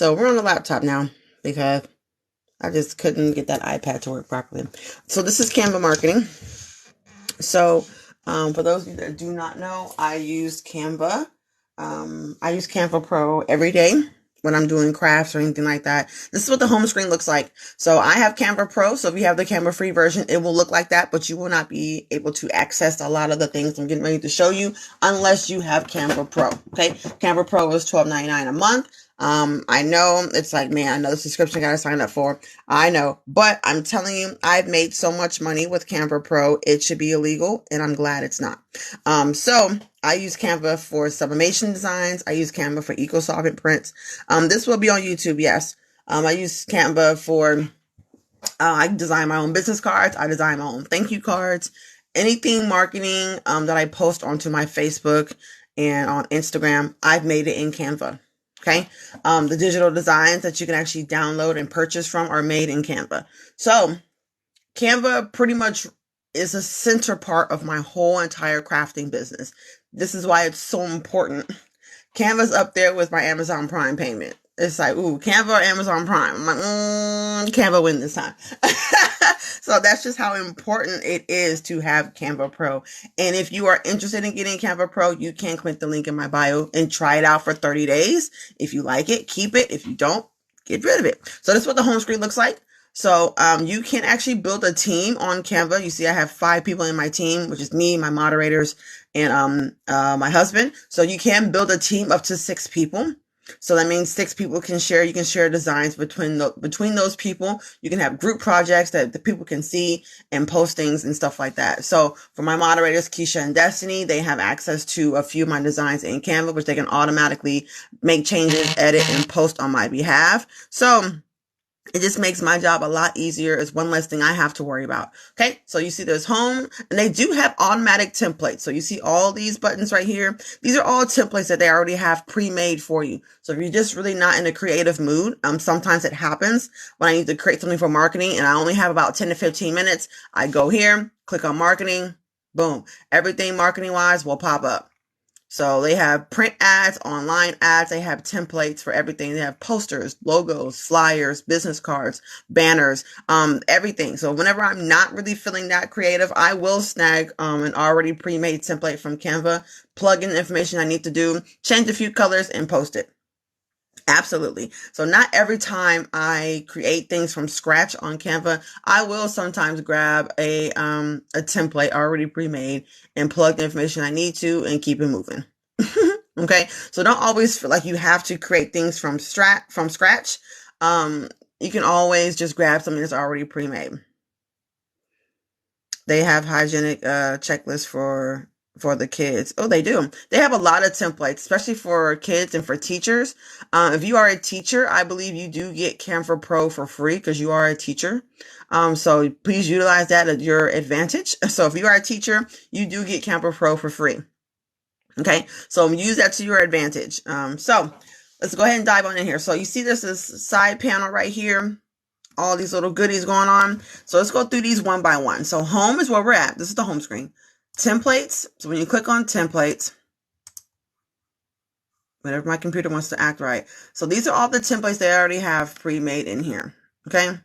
So we're on the laptop now because I just couldn't get that iPad to work properly. So this is Canva marketing. So for those of you that do not know, I use Canva. I use Canva Pro every day when I'm doing crafts or anything like that. This is what the home screen looks like. So I have Canva Pro. So if you have the Canva free version, it will look like that, but you will not be able to access a lot of the things I'm getting ready to show you unless you have Canva Pro. Okay. Canva Pro is $12.99 a month. I know it's like, man, another subscription I gotta sign up for. I know, but I'm telling you, I've made so much money with Canva Pro. It should be illegal, and I'm glad it's not. So I use Canva for sublimation designs. I use Canva for eco-solvent prints. This will be on YouTube. Yes. I use Canva for, I design my own business cards. I design my own thank you cards, anything marketing, that I post onto my Facebook and on Instagram. I've made it in Canva. Okay. The digital designs that you can actually download and purchase from are made in Canva. So Canva pretty much is a center part of my whole entire crafting business. This is why it's so important. Canva's up there with my Amazon Prime payment. It's like, ooh, Canva or Amazon Prime. I'm like, Canva win this time. So that's just how important it is to have Canva Pro. And if you are interested in getting Canva Pro, you can click the link in my bio and try it out for 30 days. If you like it, keep it. If you don't, get rid of it. So this is what the home screen looks like. So you can actually build a team on Canva. You see I have 5 people in my team, which is me, my moderators, and my husband. So you can build a team up to 6 people. So that means 6 people can share. You can share designs between those people. You can have group projects that the people can see and postings and stuff like that. So for my moderators, Keisha and Destiny, they have access to a few of my designs in Canva, which they can automatically make changes, edit, and post on my behalf. So it just makes my job a lot easier. It's one less thing I have to worry about. Okay. So you see there's home, and they do have automatic templates. So you see all these buttons right here. These are all templates that they already have pre-made for you. So if you're just really not in a creative mood, sometimes it happens when I need to create something for marketing and I only have about 10 to 15 minutes. I go here, click on marketing, boom. Everything marketing wise will pop up. So they have print ads, online ads. They have templates for everything. They have posters, logos, flyers, business cards, banners, everything. So whenever I'm not really feeling that creative, I will snag an already pre-made template from Canva, plug in the information I need to do, change a few colors, and post it. Absolutely. So not every time I create things from scratch on Canva, I will sometimes grab a template already pre-made and plug the information I need to and keep it moving. Okay. So don't always feel like you have to create things from scratch. You can always just grab something that's already pre-made. They have hygienic checklists for the kids. Oh, they do. They have a lot of templates, especially for kids and for teachers. If you are a teacher, I believe you do get Canva Pro for free because you are a teacher. So please utilize that at your advantage. So if you are a teacher, you do get Canva Pro for free. Okay. So use that to your advantage. So let's go ahead and dive on in here. So you see this side panel right here. All these little goodies going on. So let's go through these one by one. So home is where we're at. This is the home screen. Templates. So when you click on templates, whenever my computer wants to act right. So these are all the templates they already have pre-made in here. Okay.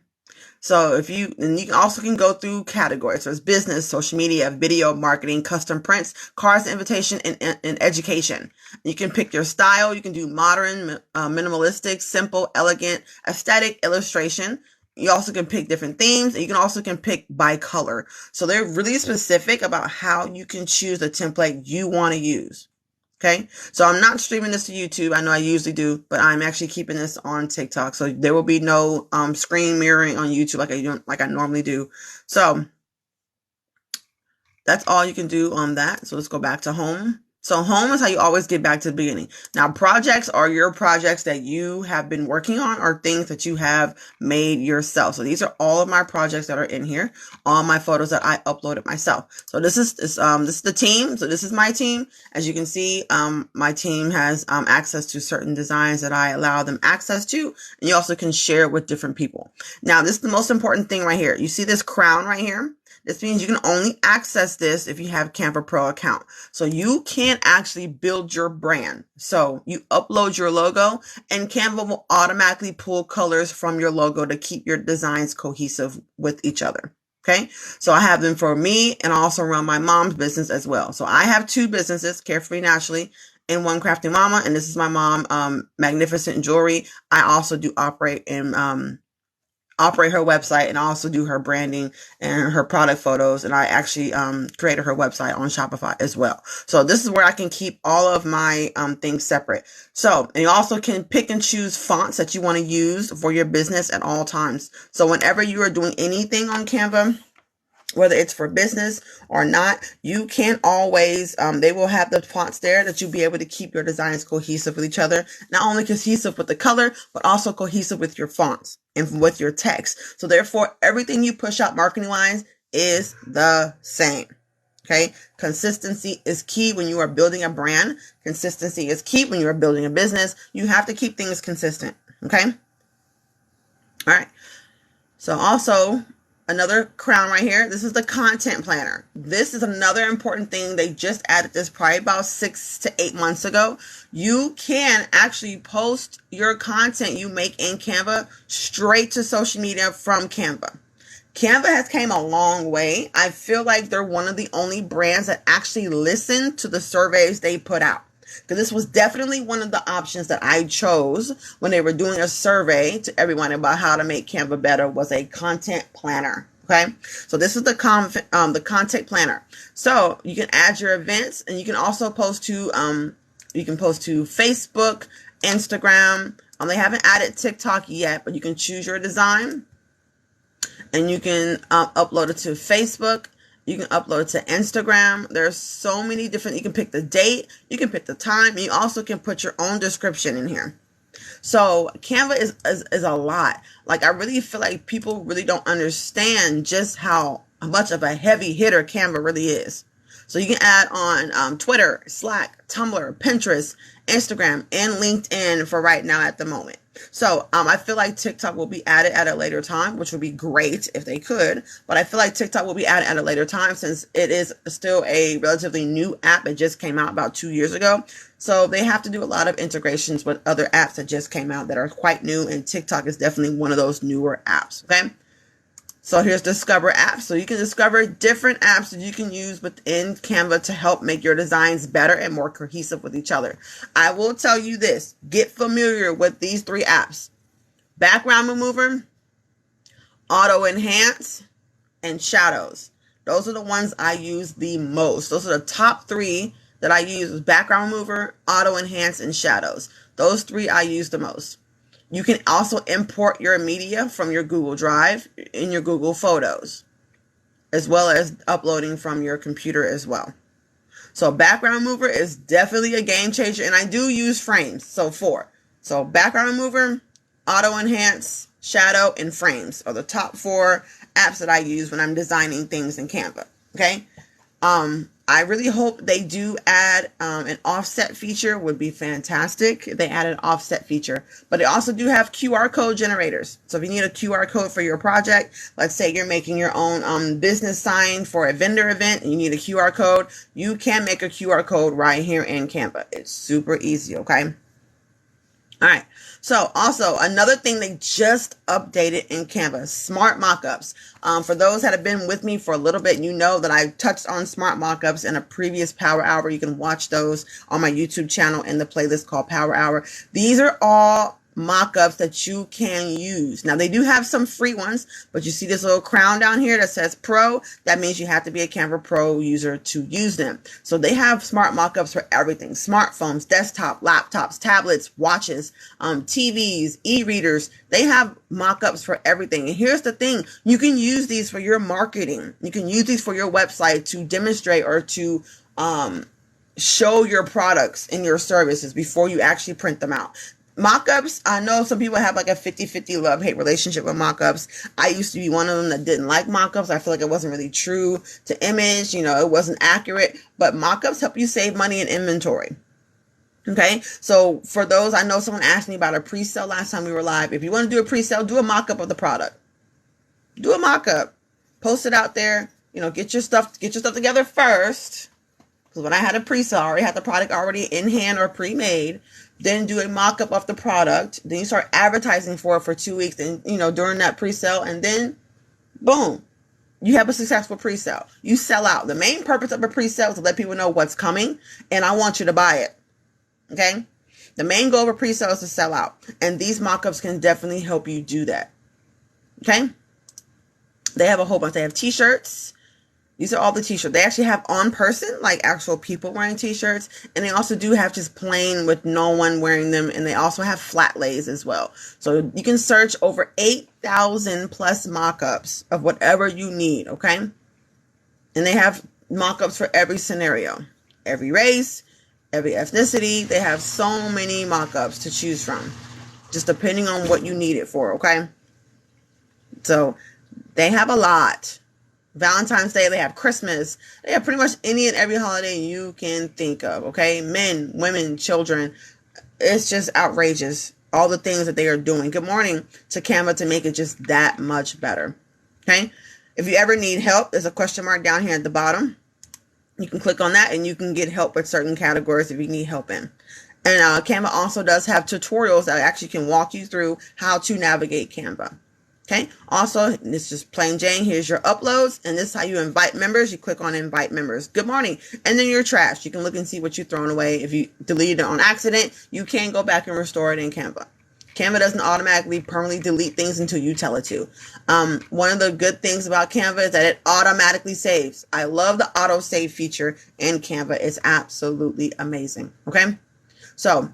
So and you also can go through categories. So it's business, social media, video, marketing, custom prints, cards, invitation, and education. You can pick your style. You can do modern, minimalistic, simple, elegant, aesthetic, illustration. You also can pick different themes, and you can pick by color. So they're really specific about how you can choose the template you want to use. Okay. So I'm not streaming this to YouTube. I know I usually do, but I'm actually keeping this on TikTok. So there will be no screen mirroring on YouTube like I normally do. So that's all you can do on that. So let's go back to home. So home is how you always get back to the beginning. Now, projects are your projects that you have been working on or things that you have made yourself. So these are all of my projects that are in here, all my photos that I uploaded myself. So this is the team. So this is my team. As you can see, my team has access to certain designs that I allow them access to, and you also can share with different people. Now, this is the most important thing right here. You see this crown right here? This means you can only access this if you have Canva Pro account. So you can't actually build your brand. So you upload your logo and Canva will automatically pull colors from your logo to keep your designs cohesive with each other. Okay, so I have them for me and I also run my mom's business as well. So I have two businesses, Carefree Naturally and One Crafty Mama, and this is my mom, Magnificent Jewelry. I also do operate her website and I also do her branding and her product photos. And I actually created her website on Shopify as well. So this is where I can keep all of my things separate. So, and you also can pick and choose fonts that you want to use for your business at all times. So whenever you are doing anything on Canva, whether it's for business or not, you can always, they will have the fonts there that you'll be able to keep your designs cohesive with each other. Not only cohesive with the color, but also cohesive with your fonts and with your text. So therefore, everything you push out marketing wise is the same. Okay. Consistency is key when you are building a brand. Consistency is key when you are building a business. You have to keep things consistent. Okay. All right. So also, another crown right here. This is the content planner. This is another important thing. They just added this probably about 6 to 8 months ago. You can actually post your content you make in Canva straight to social media from Canva. Canva has came a long way. I feel like they're one of the only brands that actually listen to the surveys they put out. Because this was definitely one of the options that I chose when they were doing a survey to everyone about how to make Canva better was a content planner. Okay, so this is the content planner. So you can add your events, and you can also post to Facebook, Instagram. They haven't added TikTok yet, but you can choose your design, and you can upload it to Facebook. You can upload it to Instagram. There's so many different, you can pick the date, you can pick the time, and you also can put your own description in here. So Canva is a lot. Like, I really feel like people really don't understand just how much of a heavy hitter Canva really is. So you can add on Twitter, Slack, Tumblr, Pinterest, Instagram, and LinkedIn for right now at the moment. So I feel like TikTok will be added at a later time, which would be great if they could. But I feel like TikTok will be added at a later time since it is still a relatively new app. It just came out about 2 years ago. So they have to do a lot of integrations with other apps that just came out that are quite new. And TikTok is definitely one of those newer apps. Okay. So here's Discover Apps. So you can discover different apps that you can use within Canva to help make your designs better and more cohesive with each other. I will tell you this. Get familiar with these 3 apps. Background Remover, Auto Enhance, and Shadows. Those are the ones I use the most. Those are the top 3 that I use: Background Remover, Auto Enhance, and Shadows. Those 3 I use the most. You can also import your media from your Google Drive in your Google Photos, as well as uploading from your computer as well. So Background Remover is definitely a game changer, and I do use frames. So 4. So Background Remover, Auto Enhance, Shadow, and Frames are the top 4 apps that I use when I'm designing things in Canva. Okay. I really hope they do add an offset feature. Would be fantastic if they add an offset feature. But they also do have QR code generators. So if you need a QR code for your project, let's say you're making your own business sign for a vendor event and you need a QR code, you can make a QR code right here in Canva. It's super easy, okay? All right. So also another thing they just updated in Canva, smart mockups. For those that have been with me for a little bit, you know that I touched on smart mockups in a previous Power Hour. You can watch those on my YouTube channel in the playlist called Power Hour. These are all mockups that you can use. Now they do have some free ones, but you see this little crown down here that says Pro. That means you have to be a Canva Pro user to use them. So they have smart mockups for everything: smartphones, desktop, laptops, tablets, watches, TVs, e-readers. They have mockups for everything. And here's the thing: you can use these for your marketing. You can use these for your website to demonstrate or to show your products and your services before you actually print them out. Mockups, I know some people have like a 50-50 love-hate relationship with mockups. I used to be one of them that didn't like mockups. I feel like it wasn't really true to image. You know, it wasn't accurate. But mockups help you save money in inventory. Okay, so for those, I know someone asked me about a pre-sale last time we were live. If you want to do a pre-sale, do a mock-up of the product. Do a mock-up. Post it out there. get your stuff together first. Because when I had a pre-sale, I already had the product already in hand or pre-made. Then do a mock-up of the product. Then you start advertising for it for 2 weeks, and during that pre-sale, and then boom, you have a successful pre-sale. You sell out. The main purpose of a pre-sale is to let people know what's coming, and I want you to buy it. Okay? The main goal of a pre-sale is to sell out, and these mock-ups can definitely help you do that. Okay? They have a whole bunch. They have t-shirts. These are all the t-shirts. They actually have on person, like actual people wearing t-shirts. And they also do have just plain with no one wearing them. And they also have flat lays as well. So you can search over 8,000 plus mock-ups of whatever you need, okay? And they have mock-ups for every scenario, every race, every ethnicity. They have so many mock-ups to choose from, just depending on what you need it for, okay? So they have a lot. Valentine's Day, they have Christmas. They have pretty much any and every holiday you can think of, okay? Men, women, children. It's just outrageous, all the things that they are doing. Good morning to Canva to make it just that much better, okay? If you ever need help, there's a question mark down here at the bottom. You can click on that and you can get help with certain categories if you need help in. And Canva also does have tutorials that actually can walk you through how to navigate Canva. Okay. Also, it's just plain Jane. Here's your uploads. And this is how you invite members. You click on invite members. Good morning. And then your trash. You can look and see what you've thrown away. If you deleted it on accident, you can go back and restore it in Canva. Canva doesn't automatically permanently delete things until you tell it to. One of the good things about Canva is that it automatically saves. I love the auto save feature in Canva. It's absolutely amazing. Okay. So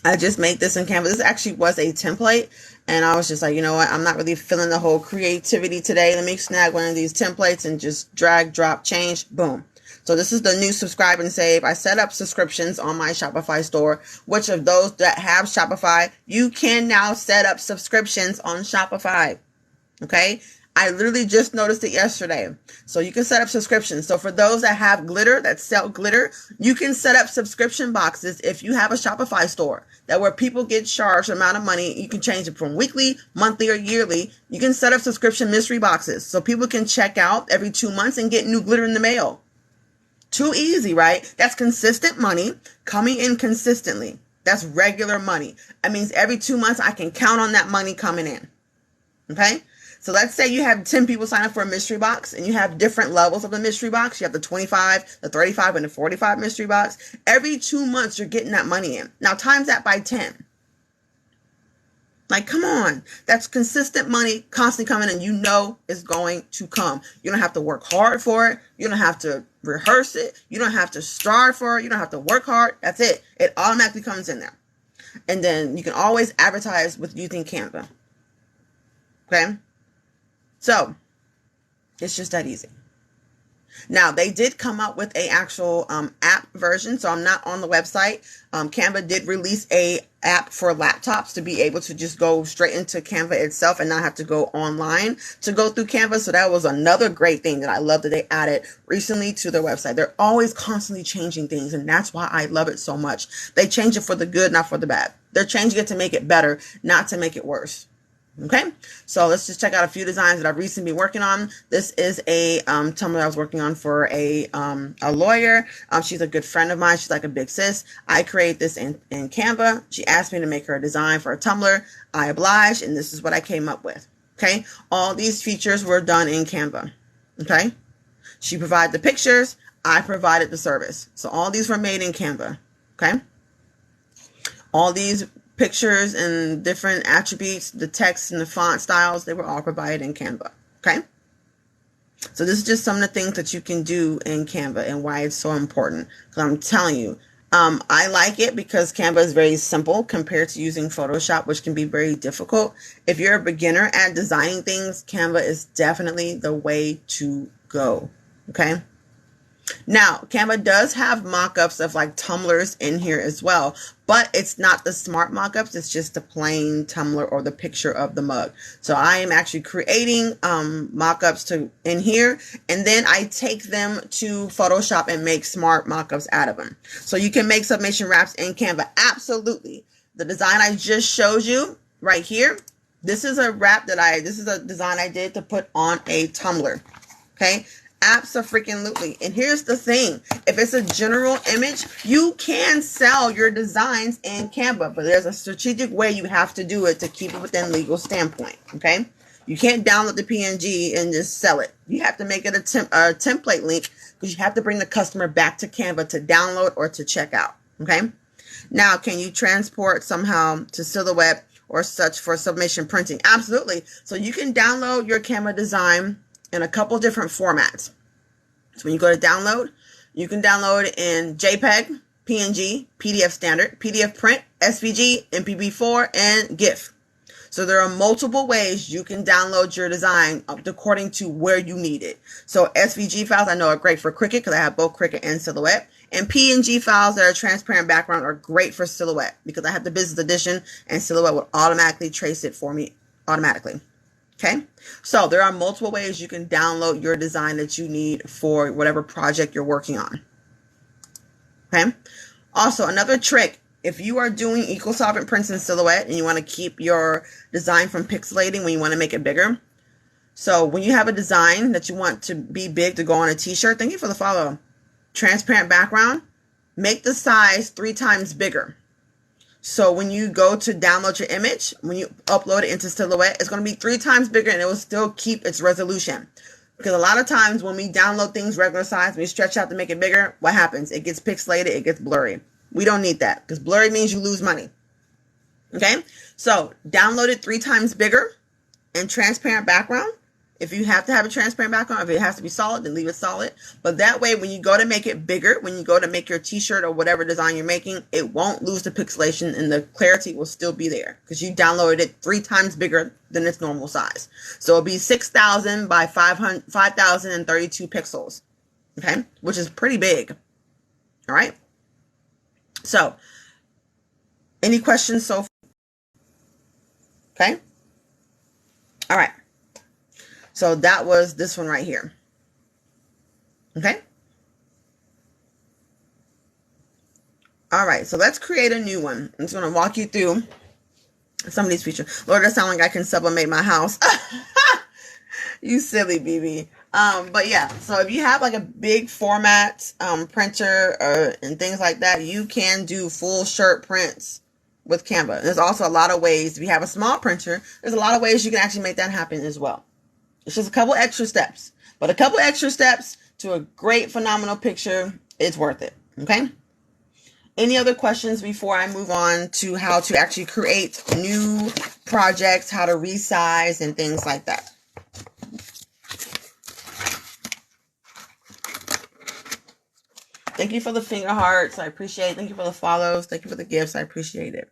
I just made this in Canva. This actually was a template. And I was just like, you know what? I'm not really feeling the whole creativity today. Let me snag one of these templates and just drag, drop, change. Boom. So this is the new subscribe and save. I set up subscriptions on my Shopify store, which of those that have Shopify, you can now set up subscriptions on Shopify. Okay. I literally just noticed it yesterday. So you can set up subscriptions. So for those that have glitter, that sell glitter, you can set up subscription boxes if you have a Shopify store that where people get charged an amount of money. You can change it from weekly, monthly, or yearly. You can set up subscription mystery boxes so people can check out every 2 months and get new glitter in the mail. Too easy, right? That's consistent money coming in consistently. That's regular money. That means every 2 months I can count on that money coming in. Okay? So let's say you have 10 people sign up for a mystery box and you have different levels of the mystery box. You have the 25, the 35, and the 45 mystery box. Every 2 months, you're getting that money in. Now, times that by 10. Like, come on. That's consistent money constantly coming in. You know it's going to come. You don't have to work hard for it. You don't have to rehearse it. You don't have to strive for it. You don't have to work hard. That's it. It automatically comes in there. And then you can always advertise with using Canva. Okay? So, it's just that easy. Now, they did come up with a actual app version, so I'm not on the website. Canva did release a app for laptops to be able to just go straight into Canva itself and not have to go online to go through Canva. So that was another great thing that I love that they added recently to their website. They're always constantly changing things, and that's why I love it so much. They change it for the good, not for the bad. They're changing it to make it better, not to make it worse. Okay, so let's just check out a few designs that I've recently been working on. This is a tumbler I was working on for a lawyer. She's a good friend of mine. She's like a big sis. I created this in Canva. She asked me to make her a design for a tumbler. I obliged, and this is what I came up with. Okay, all these features were done in Canva. Okay, she provided the pictures. I provided the service. So all these were made in Canva. Okay, all these pictures and different attributes, the text and the font styles, they were all provided in Canva. Okay. So this is just some of the things that you can do in Canva and why it's so important. Because I'm telling you, I like it because Canva is very simple compared to using Photoshop, which can be very difficult. If you're a beginner at designing things, Canva is definitely the way to go. Okay. Now, Canva does have mock-ups of like tumblers in here as well, but it's not the smart mock-ups. It's just the plain tumbler or the picture of the mug. So I am actually creating mock-ups in here, and then I take them to Photoshop and make smart mock-ups out of them. So you can make submission wraps in Canva. Absolutely. The design I just showed you right here, this is a wrap this is a design I did to put on a tumbler. Okay. Abso-freaking-lutely. And here's the thing. If it's a general image, you can sell your designs in Canva, but there's a strategic way you have to do it to keep it within legal standpoint, okay? You can't download the PNG and just sell it. You have to make it a template link because you have to bring the customer back to Canva to download or to check out, okay? Now, can you transport somehow to Silhouette or such for submission printing? Absolutely. So you can download your Canva design in a couple different formats. So when you go to download, you can download it in JPEG, PNG, PDF standard, PDF print, SVG, MPB4, and GIF. So there are multiple ways you can download your design according to where you need it. So SVG files I know are great for Cricut because I have both Cricut and Silhouette. And PNG files that are transparent background are great for Silhouette because I have the business edition and Silhouette will automatically trace it for me automatically. Okay, so there are multiple ways you can download your design that you need for whatever project you're working on. Okay, also another trick, if you are doing equal solvent prints in Silhouette and you want to keep your design from pixelating when you want to make it bigger. So when you have a design that you want to be big to go on a t-shirt, thank you for the follow. Transparent background, make the size 3 times bigger. So when you go to download your image, when you upload it into Silhouette, it's going to be 3 times bigger and it will still keep its resolution. Because a lot of times when we download things regular size, we stretch out to make it bigger, what happens? It gets pixelated, it gets blurry. We don't need that because blurry means you lose money. Okay, so download it 3 times bigger and transparent background. If you have to have a transparent background, if it has to be solid, then leave it solid. But that way, when you go to make it bigger, when you go to make your t-shirt or whatever design you're making, it won't lose the pixelation and the clarity will still be there because you downloaded it 3 times bigger than its normal size. So it'll be 6,000 by 5,032 pixels, okay, which is pretty big. All right. So, any questions so far? Okay. All right. So that was this one right here. Okay. All right. So let's create a new one. I'm just going to walk you through some of these features. Lord, that sounds like I can sublimate my house. You silly BB. But yeah, so if you have like a big format printer and things like that, you can do full shirt prints with Canva. There's also a lot of ways. If you have a small printer, there's a lot of ways you can actually make that happen as well. It's just a couple extra steps, but a couple extra steps to a great, phenomenal picture. It's worth it. Okay. Any other questions before I move on to how to actually create new projects, how to resize and things like that? Thank you for the finger hearts. I appreciate it. Thank you for the follows. Thank you for the gifts. I appreciate it.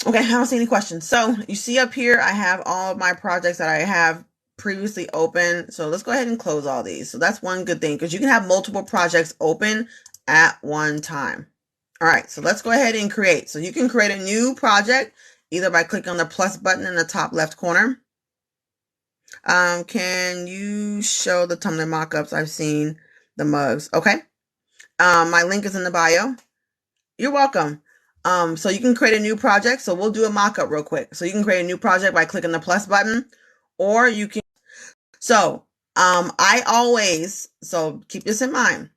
Okay, I don't see any questions. So you see up here, I have all of my projects that I have previously open. So let's go ahead and close all these. So that's one good thing because you can have multiple projects open at one time. All right, so let's go ahead and create. So you can create a new project either by clicking on the plus button in the top left corner. Can you show the tumbler mock-ups? I've seen the mugs. Okay. My link is in the bio. You're welcome. So you can create a new project. So we'll do a mock-up real quick. So you can create a new project by clicking the plus button, or you can. So, so keep this in mind,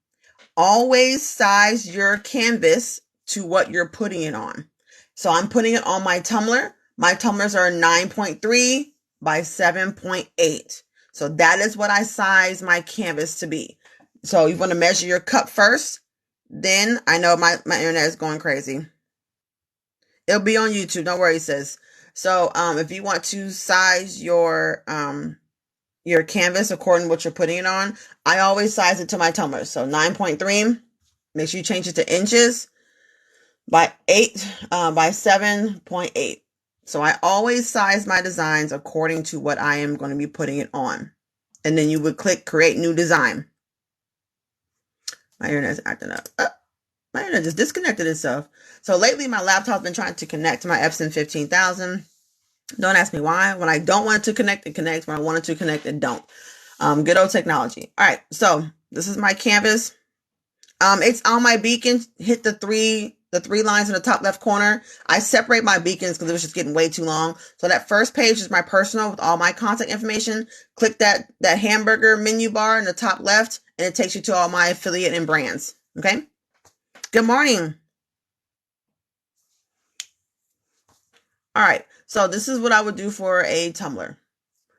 always size your canvas to what you're putting it on. So I'm putting it on my tumbler. My tumblers are 9.3 by 7.8. So that is what I size my canvas to be. So you want to measure your cup first. Then I know my internet is going crazy. It'll be on YouTube. Don't worry, sis. So if you want to size your canvas according to what you're putting it on, I always size it to my tumblers. So 9.3. Make sure you change it to inches by 7.8. So I always size my designs according to what I am going to be putting it on. And then you would click create new design. My internet's acting up. My internet just disconnected itself. So lately my laptop's been trying to connect to my Epson 15000. Don't ask me why. When I don't want it to connect, it connects. When I want it to connect, it don't. Good old technology. All right. So this is my canvas. It's on my beacon. Hit the the 3 lines in the top left corner, I separate my beacons because it was just getting way too long. So that first page is my personal with all my contact information. Click that hamburger menu bar in the top left, and it takes you to all my affiliate and brands. Okay. Good morning. All right. So this is what I would do for a tumbler.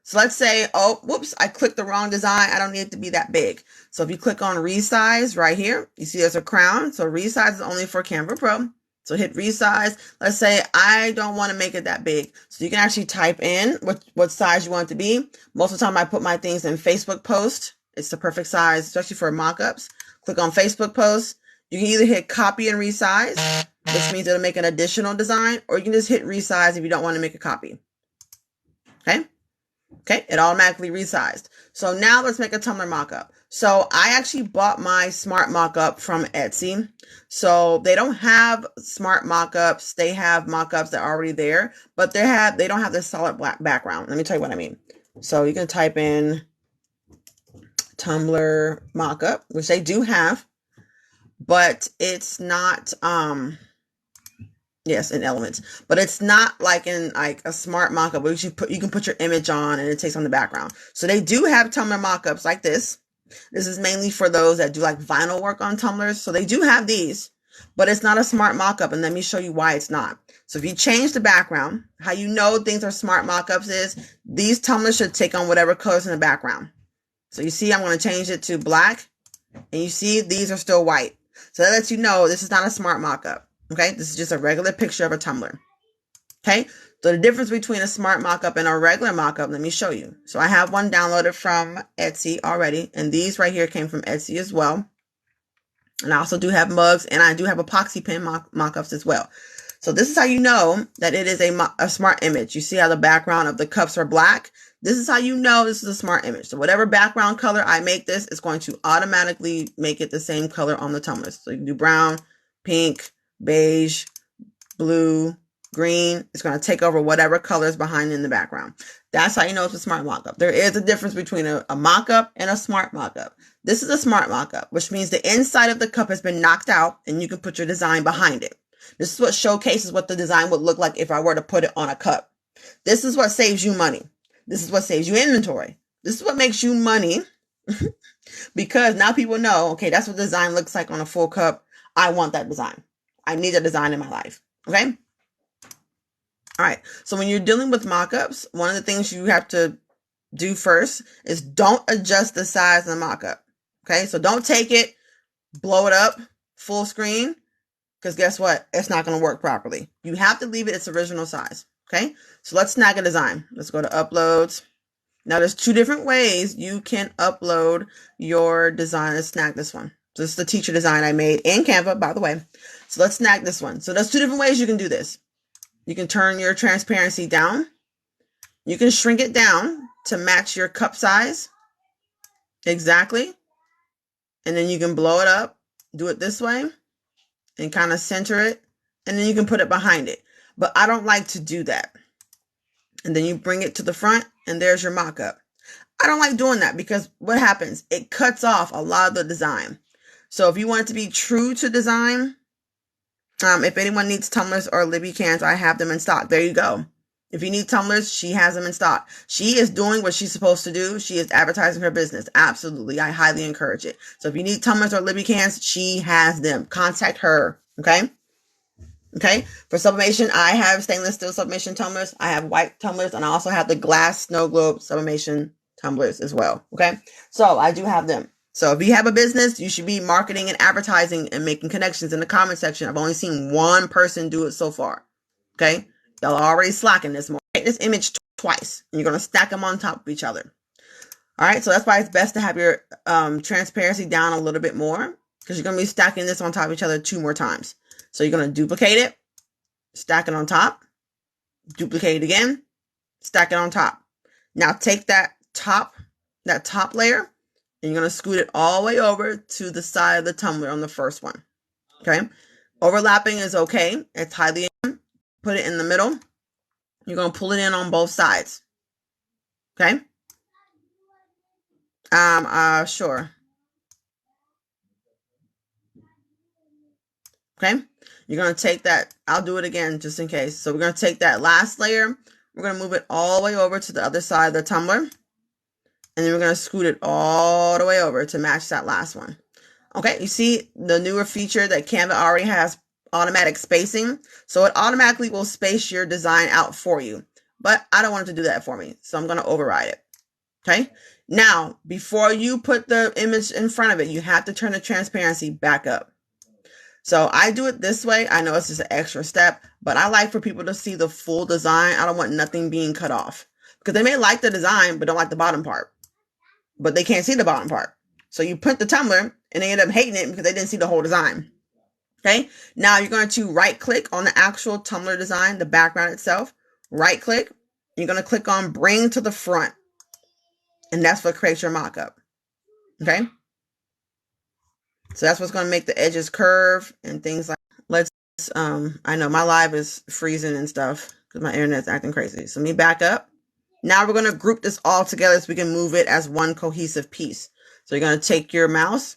So let's say, oh, whoops, I clicked the wrong design. I don't need it to be that big. So if you click on resize right here, you see there's a crown. So resize is only for Canva Pro. So hit resize. Let's say I don't want to make it that big. So you can actually type in what size you want it to be. Most of the time I put my things in Facebook post. It's the perfect size, especially for mock-ups. Click on Facebook post. You can either hit copy and resize, which means it'll make an additional design, or you can just hit resize if you don't want to make a copy. Okay. Okay, it automatically resized. So now let's make a tumbler mockup. So I actually bought my smart mockup from Etsy. So they don't have smart mockups. They have mockups that are already there, but they don't have this solid black background. Let me tell you what I mean. So you can type in tumbler mockup, which they do have, but it's not yes, in Elements, but it's not like in like a smart mockup where you can put your image on and it takes on the background. So they do have tumbler mockups like this. This is mainly for those that do like vinyl work on tumblers. So they do have these, but it's not a smart mockup. And let me show you why it's not. So if you change the background, how you know things are smart mockups is these tumblers should take on whatever colors in the background. So you see, I'm going to change it to black, and you see these are still white. So that lets you know this is not a smart mockup. Okay, this is just a regular picture of a tumbler. Okay, so the difference between a smart mockup and a regular mockup, let me show you. So I have one downloaded from Etsy already, and these right here came from Etsy as well. And I also do have mugs, and I do have epoxy pen mockups as well. So this is how you know that it is a smart image. You see how the background of the cups are black? This is how you know this is a smart image. So whatever background color I make this, it's going to automatically make it the same color on the tumblers. So you can do brown, pink, beige, blue, green. It's going to take over whatever color is behind in the background. That's how you know it's a smart mockup. There is a difference between a mockup and a smart mockup. This is a smart mockup, which means the inside of the cup has been knocked out and you can put your design behind it. This is what showcases what the design would look like if I were to put it on a cup. This is what saves you money. This is what saves you inventory. This is what makes you money because now people know, okay, that's what the design looks like on a full cup. I want that design. I need a design in my life. Okay. All right. So when you're dealing with mockups, one of the things you have to do first is don't adjust the size of the mockup. Okay. So don't take it, blow it up full screen, because guess what? It's not going to work properly. You have to leave it its original size. Okay. So let's snag a design. Let's go to uploads. Now there's 2 different ways you can upload your design. Let's snag this one. So this is the teacher design I made in Canva, by the way. So let's snag this one. So there's 2 different ways you can do this. You can turn your transparency down. You can shrink it down to match your cup size. Exactly. And then you can blow it up, do it this way, and kind of center it. And then you can put it behind it. But I don't like to do that. And then you bring it to the front, and there's your mock-up. I don't like doing that because what happens? It cuts off a lot of the design. So if you want it to be true to design, if anyone needs tumblers or Libby cans, I have them in stock. There you go. If you need tumblers, she has them in stock. She is doing what she's supposed to do. She is advertising her business. Absolutely. I highly encourage it. So if you need tumblers or Libby cans, she has them. Contact her. Okay. Okay. For sublimation, I have stainless steel sublimation tumblers. I have white tumblers, and I also have the glass snow globe sublimation tumblers as well. Okay. So I do have them. So if you have a business, you should be marketing and advertising and making connections in the comment section. I've only seen one person do it so far. Okay. Y'all are already slacking this more. Take this image twice, and you're going to stack them on top of each other. All right. So that's why it's best to have your transparency down a little bit more, because you're going to be stacking this on top of each other 2 more times. So you're going to duplicate it, stack it on top, duplicate it again, stack it on top. Now take that top layer, and you're going to scoot it all the way over to the side of the tumbler on the first one. Okay. Overlapping is okay. It's highly in. Put it in the middle. You're going to pull it in on both sides. Okay. Sure. Okay. You're going to take that. I'll do it again just in case. So we're going to take that last layer. We're going to move it all the way over to the other side of the tumbler. And then we're going to scoot it all the way over to match that last one. Okay, you see the newer feature that Canva already has automatic spacing. So it automatically will space your design out for you. But I don't want it to do that for me. So I'm going to override it. Okay. Now, before you put the image in front of it, you have to turn the transparency back up. So I do it this way. I know it's just an extra step, but I like for people to see the full design. I don't want nothing being cut off because they may like the design, but don't like the bottom part, but they can't see the bottom part. So you print the tumbler and they end up hating it because they didn't see the whole design. Okay. Now you're going to right click on the actual tumbler design, the background itself, right click. You're going to click on bring to the front. And that's what creates your mock-up. Okay. So that's what's going to make the edges curve and things like that. Let's, I know my live is freezing and stuff because my internet's acting crazy. So let me back up. Now we're going to group this all together so we can move it as one cohesive piece. So you're going to take your mouse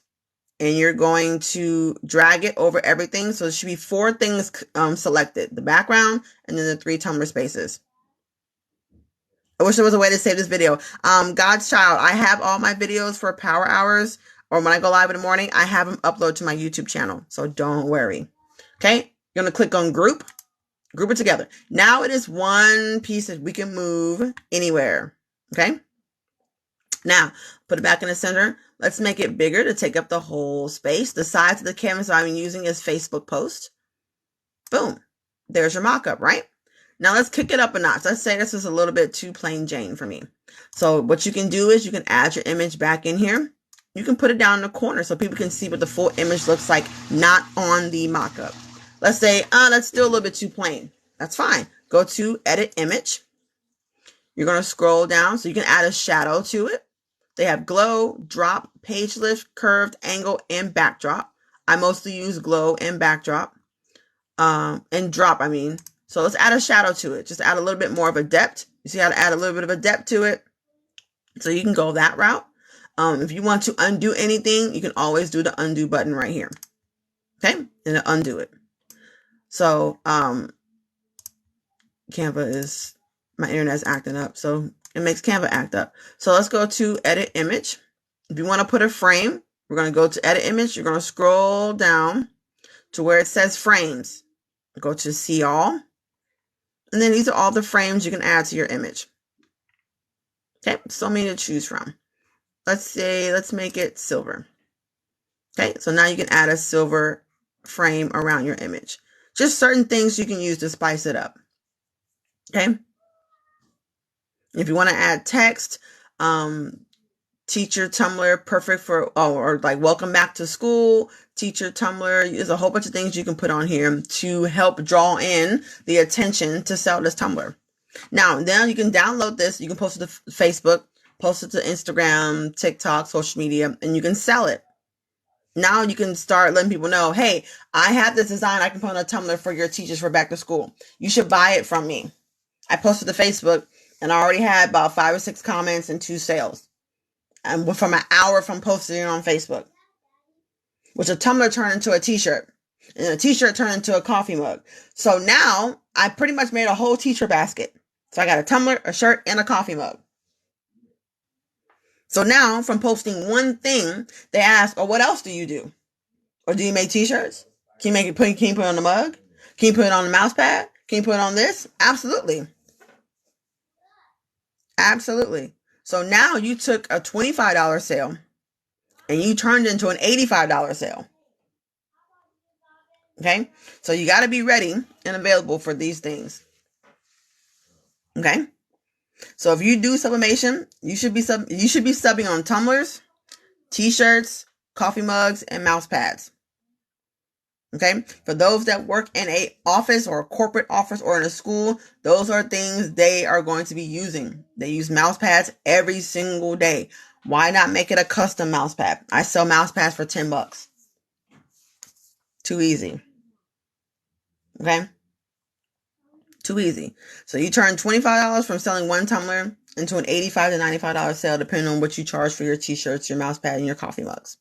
and you're going to drag it over everything. So it should be 4 things selected, the background and then the 3 tumbler spaces. I wish there was a way to save this video. God's child, I have all my videos for power hours or when I go live in the morning, I have them upload to my YouTube channel. So don't worry. Okay. You're going to click on group it together. Now it is one piece that we can move anywhere. Okay. Now put it back in the center. Let's make it bigger to take up the whole space. The size of the canvas I'm using is Facebook post. Boom. There's your mock-up, right? Now let's kick it up a notch. Let's say this is a little bit too plain Jane for me. So what you can do is you can add your image back in here. You can put it down in the corner so people can see what the full image looks like, not on the mock-up. Let's say, that's still a little bit too plain. That's fine. Go to edit image. You're going to scroll down so you can add a shadow to it. They have glow, drop, page lift, curved, angle, and backdrop. I mostly use glow and backdrop. And drop, I mean. So let's add a shadow to it. Just add a little bit more of a depth. You see how to add a little bit of a depth to it? So you can go that route. If you want to undo anything, you can always do the undo button right here. Okay? And undo it. So Canva is, my internet's acting up. So it makes Canva act up. So let's go to edit image. If you want to put a frame, we're going to go to edit image. You're going to scroll down to where it says frames. Go to see all. And then these are all the frames you can add to your image. Okay, so many to choose from. Let's make it silver. Okay, so now you can add a silver frame around your image. Just certain things you can use to spice it up. Okay. If you want to add text, teacher Tumblr, perfect for, or like welcome back to school, teacher Tumblr. There's a whole bunch of things you can put on here to help draw in the attention to sell this Tumblr. Now you can download this. You can post it to Facebook, post it to Instagram, TikTok, social media, and you can sell it. Now you can start letting people know, hey, I have this design I can put on a Tumblr for your teachers for back to school. You should buy it from me. I posted to Facebook and I already had about 5 or 6 comments and 2 sales. And from an hour from posting it on Facebook, which a Tumblr turned into a t-shirt and a t-shirt turned into a coffee mug. So now I pretty much made a whole t-shirt basket. So I got a Tumblr, a shirt, and a coffee mug. So now from posting one thing, they ask, oh, what else do you do? Or do you make t-shirts? Can you put it on the mug? Can you put it on the mouse pad? Can you put it on this? Absolutely. Absolutely. So now you took a $25 sale and you turned it into an $85 sale. Okay. So you got to be ready and available for these things. Okay. So if you do sublimation, you should be subbing on tumblers, t-shirts, coffee mugs, and mouse pads. Okay. For those that work in a office or a corporate office or in a school, those are things they are going to be using. They use mouse pads every single day. Why not make it a custom mouse pad? I sell mouse pads for $10. Too easy. Okay. Too easy. So you turn $25 from selling one tumbler into an $85 to $95 sale, depending on what you charge for your t-shirts, your mouse pad, and your coffee mugs.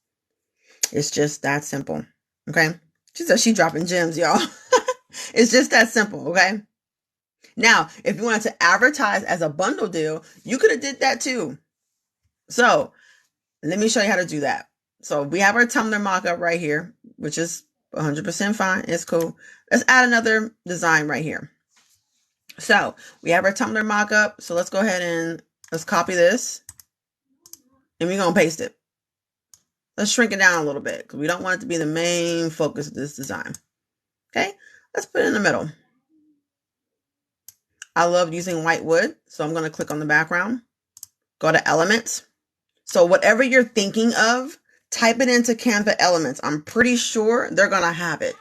It's just that simple. Okay. She said she dropping gems, y'all. It's just that simple, okay? Now, if you wanted to advertise as a bundle deal, you could have did that too. So let me show you how to do that. So we have our Tumblr mockup right here, which is 100% fine. It's cool. Let's add another design right here. So we have our Tumblr mockup. So let's go ahead and let's copy this and we're going to paste it. Let's shrink it down a little bit because we don't want it to be the main focus of this design. Okay, let's put it in the middle. I love using white wood, so I'm going to click on the background, go to elements. So whatever you're thinking of, type it into Canva elements. I'm pretty sure they're going to have it.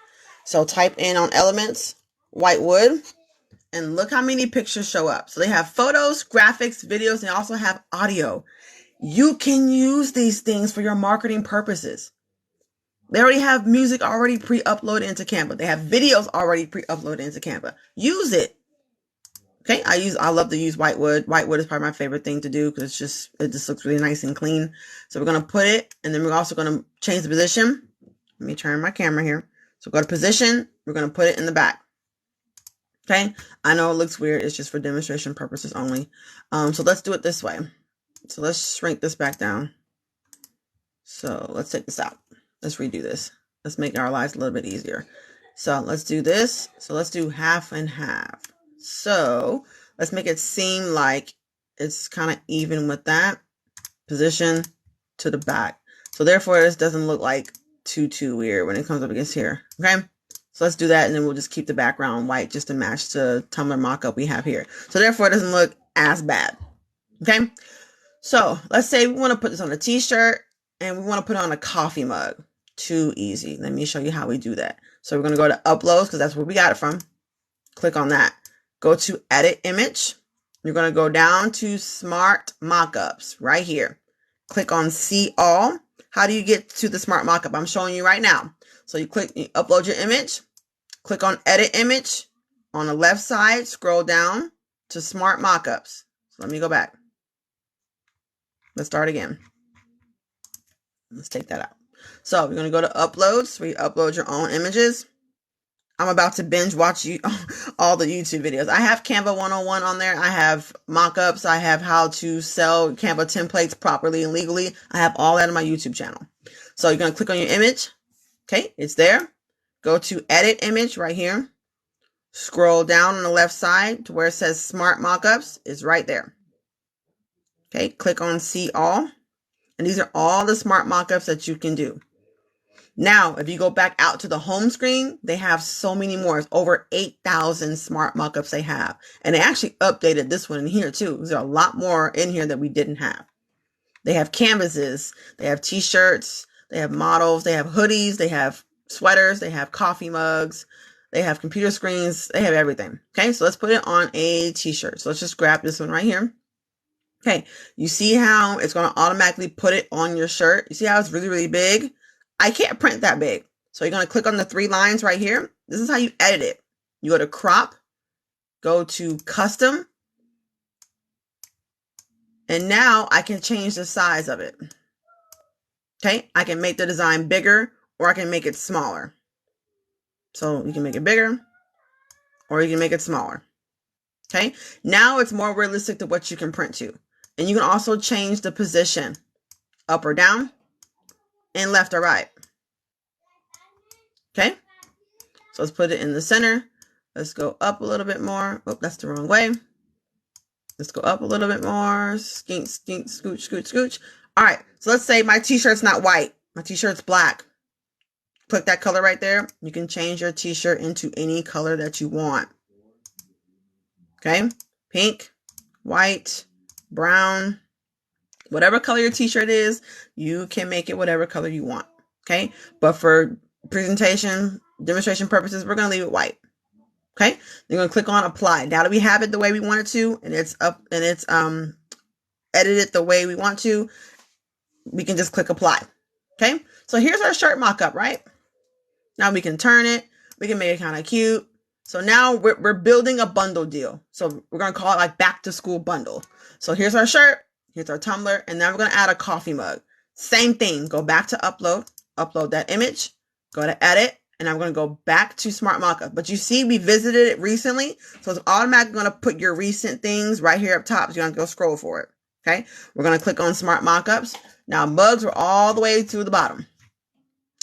So type in on elements, white wood, and look how many pictures show up. So they have photos, graphics, videos, and they also have audio. You can use these things for your marketing purposes. They already have music already pre-uploaded into Canva. They have videos already pre-uploaded into Canva. Use it. Okay, I love to use white wood. White wood is probably my favorite thing to do because it just looks really nice and clean. So we're going to put it, and then we're also going to change the position. Let me turn my camera here. So go to position. We're going to put it in the back. Okay, I know it looks weird. It's just for demonstration purposes only. So let's do it this way. So let's shrink this back down. So let's take this out. Let's redo this. Let's make our lives a little bit easier. So let's do this. So let's do half and half. So let's make it seem like it's kind of even with that position to the back. So therefore, this doesn't look like too weird when it comes up against here. Okay. So let's do that. And then we'll just keep the background white just to match the Tumblr mockup we have here. So therefore, it doesn't look as bad. Okay. So let's say we want to put this on a t-shirt and we want to put it on a coffee mug. Too easy. Let me show you how we do that. So we're going to go to uploads because that's where we got it from. Click on that. Go to edit image. You're going to go down to smart mockups right here. Click on see all. How do you get to the smart mockup? I'm showing you right now. So you upload your image, click on edit image. On the left side, scroll down to smart mockups. So let me go back. Let's start again. Let's take that out. So we're going to go to uploads where you upload your own images. I'm about to binge watch all the YouTube videos. I have Canva 101 on there. I have mockups. I have how to sell Canva templates properly and legally. I have all that on my YouTube channel. So you're going to click on your image. Okay, it's there. Go to edit image right here. Scroll down on the left side to where it says smart mockups. It's right there. Okay, click on see all. And these are all the smart mockups that you can do. Now, if you go back out to the home screen, they have so many more. It's over 8,000 smart mockups they have. And they actually updated this one in here too. There's a lot more in here that we didn't have. They have canvases, they have t-shirts, they have models, they have hoodies, they have sweaters, they have coffee mugs, they have computer screens, they have everything. Okay, so let's put it on a t-shirt. So let's just grab this one right here. Okay, you see how it's going to automatically put it on your shirt? You see how it's really big? I can't print that big. So you're going to click on the 3 lines right here. This is how you edit it. You go to crop, go to custom, and now I can change the size of it. Okay, I can make the design bigger or I can make it smaller. So you can make it bigger or you can make it smaller. Okay, now it's more realistic to what you can print to. And you can also change the position up or down and left or right. Okay, so let's put it in the center. Let's go up a little bit more. Oh, that's the wrong way. Let's go up a little bit more. Skink, skink, scooch, scooch, scooch. All right, so let's say my t-shirt's not white. My t-shirt's black. Click that color right there. You can change your t-shirt into any color that you want. Okay, pink, white, brown, whatever color your t-shirt is, you can make it whatever color you want. Okay, but for presentation, demonstration purposes, we're going to leave it white. Okay, you're going to click on apply. Now that we have it the way we want it to, and it's up and it's edited the way we want to, we can just click apply. Okay, so here's our shirt mock-up, right? Now we can turn it. We can make it kind of cute. So now we're building a bundle deal. So we're going to call it like back to school bundle. So here's our shirt. Here's our tumbler. And now we're going to add a coffee mug. Same thing. Go back to upload. Upload that image. Go to edit. and I'm going to go back to Smart Mockup. But you see, we visited it recently, so it's automatically going to put your recent things right here up top. So you have to go scroll for it. Okay, we're going to click on Smart Mockups. Now, mugs are all the way to the bottom.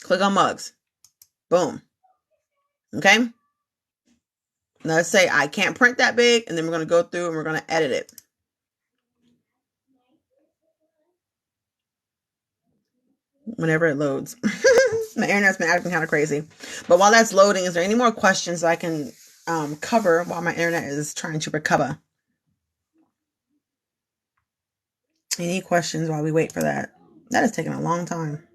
Click on mugs. Boom. Okay. Now let's say I can't print that big, and then we're going to go through and we're going to edit it. Whenever it loads. My internet's been acting kind of crazy. But while that's loading, is there any more questions I can cover while my internet is trying to recover? Any questions while we wait for that? That is taking a long time.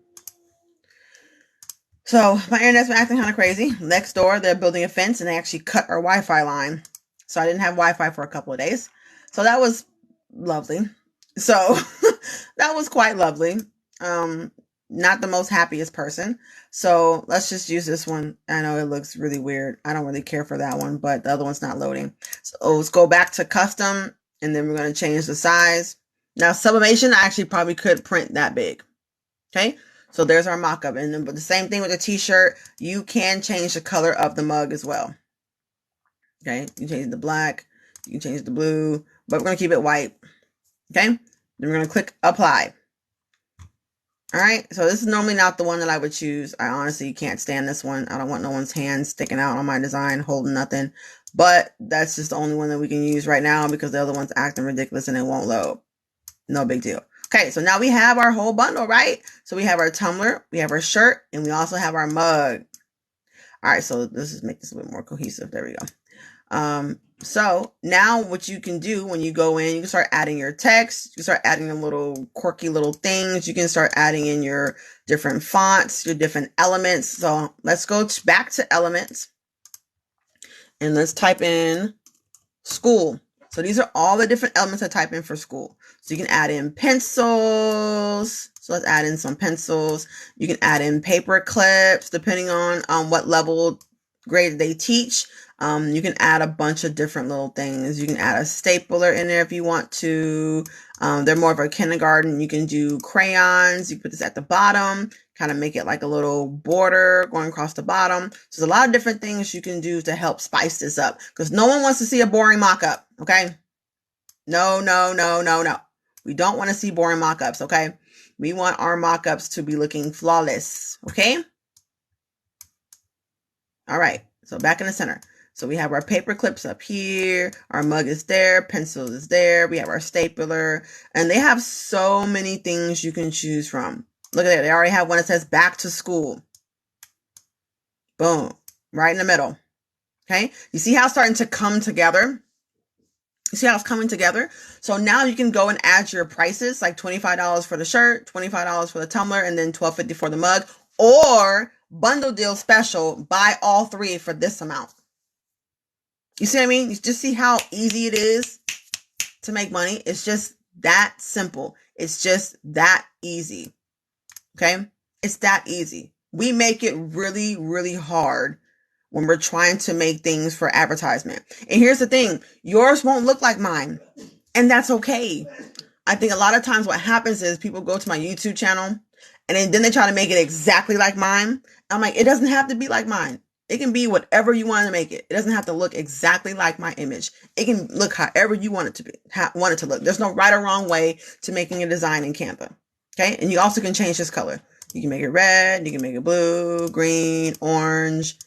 So my internet's been acting kind of crazy. Next door, they're building a fence and they actually cut our Wi-Fi line. So I didn't have Wi-Fi for a couple of days. So that was lovely. So that was quite lovely. Not the most happiest person. So let's just use this one. I know it looks really weird. I don't really care for that one, but the other one's not loading. So let's go back to custom, and then we're going to change the size. Now, sublimation, I actually probably could print that big. Okay. So there's our mock-up. And then, but the same thing with the t-shirt, you can change the color of the mug as well. Okay. You change the black, you can change the blue, but we're going to keep it white. Okay. Then we're going to click apply. All right, so this is normally not the one that I would choose. I honestly can't stand this one. I don't want no one's hands sticking out on my design, holding nothing. But that's just the only one that we can use right now because the other one's acting ridiculous and it won't load. No big deal. Okay, so now we have our whole bundle, right? So we have our tumbler, we have our shirt, and we also have our mug. All right, so let's just make this a bit more cohesive. There we go. So now what you can do when you go in, you can start adding your text, you can start adding the little quirky little things, you can start adding in your different fonts, your different elements. So let's go back to elements and let's type in school. So these are all the different elements I type in for school. So you can add in pencils. So let's add in some pencils. You can add in paper clips, depending on what level grade they teach. You can add a bunch of different little things. You can add a stapler in there if you want to. They're more of a kindergarten. You can do crayons. You can put this at the bottom, kind of make it like a little border going across the bottom. So there's a lot of different things you can do to help spice this up because no one wants to see a boring mock-up, okay? No, no, no, no, no. We don't want to see boring mock-ups, okay? We want our mock-ups to be looking flawless, okay? All right, so back in the center. So we have our paper clips up here, our mug is there, pencil is there, we have our stapler, and they have so many things you can choose from. Look at that, they already have one that says back to school. Boom, right in the middle. Okay, you see how it's starting to come together? You see how it's coming together? So now you can go and add your prices, like $25 for the shirt, $25 for the tumbler, and then $12.50 for the mug, or bundle deal special, buy all three for this amount. You see what I mean? You just see how easy it is to make money. It's just that simple. It's just that easy. Okay? It's that easy. We make it really, really hard when we're trying to make things for advertisement. And here's the thing. Yours won't look like mine. And that's okay. I think a lot of times what happens is people go to my YouTube channel and then they try to make it exactly like mine. I'm like, it doesn't have to be like mine. It can be whatever you want to make it. It doesn't have to look exactly like my image. It can look however you want it to be, want it to look. There's no right or wrong way to making a design in Canva. Okay. And you also can change this color. You can make it red. You can make it blue, green, orange,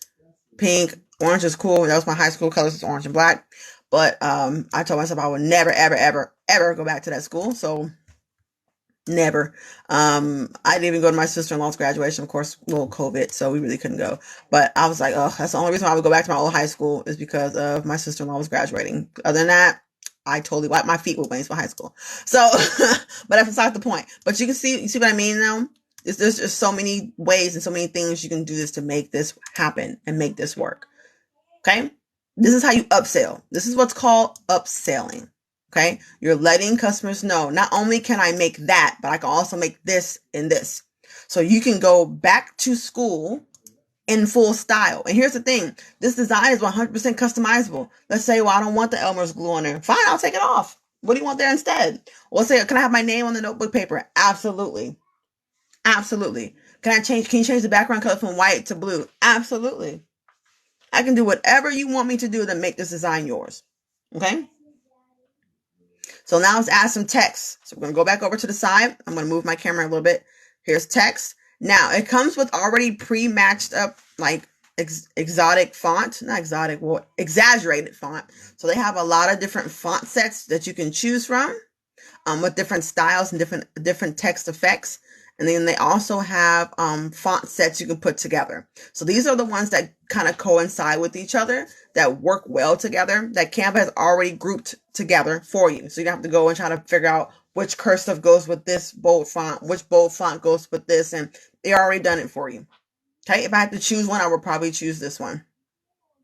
pink. Orange is cool. That was my high school colors. It's orange and black. But I told myself I would never, ever, ever, ever go back to that school. So never. I didn't even go to my sister-in-law's graduation, of course, little COVID, so we really couldn't go. But I was like, oh, that's the only reason why I would go back to my old high school is because of my sister-in-law was graduating. Other than that, I totally wiped my feet with wings for high school. So, but that's beside the point. But you see what I mean now? There's just so many ways and so many things you can do this to make this happen and make this work. Okay? This is how you upsell. This is what's called upselling. Okay, you're letting customers know, not only can I make that, but I can also make this and this. So you can go back to school in full style. And here's the thing. This design is 100% customizable. Let's say, well, I don't want the Elmer's glue on there. Fine, I'll take it off. What do you want there instead? Well, let's say, can I have my name on the notebook paper? Absolutely. Absolutely. Can you change the background color from white to blue? Absolutely. I can do whatever you want me to do to make this design yours. Okay. So now let's add some text. So we're going to go back over to the side. I'm going to move my camera a little bit. Here's text. Now it comes with already pre-matched up like exotic font, not exotic, well, exaggerated font. So they have a lot of different font sets that you can choose from with different styles and different text effects. And then they also have font sets you can put together. So these are the ones that kind of coincide with each other, that work well together, that Canva has already grouped together for you. So you don't have to go and try to figure out which cursive goes with this bold font, which bold font goes with this, and they already done it for you. Okay, if I had to choose one, I would probably choose this one.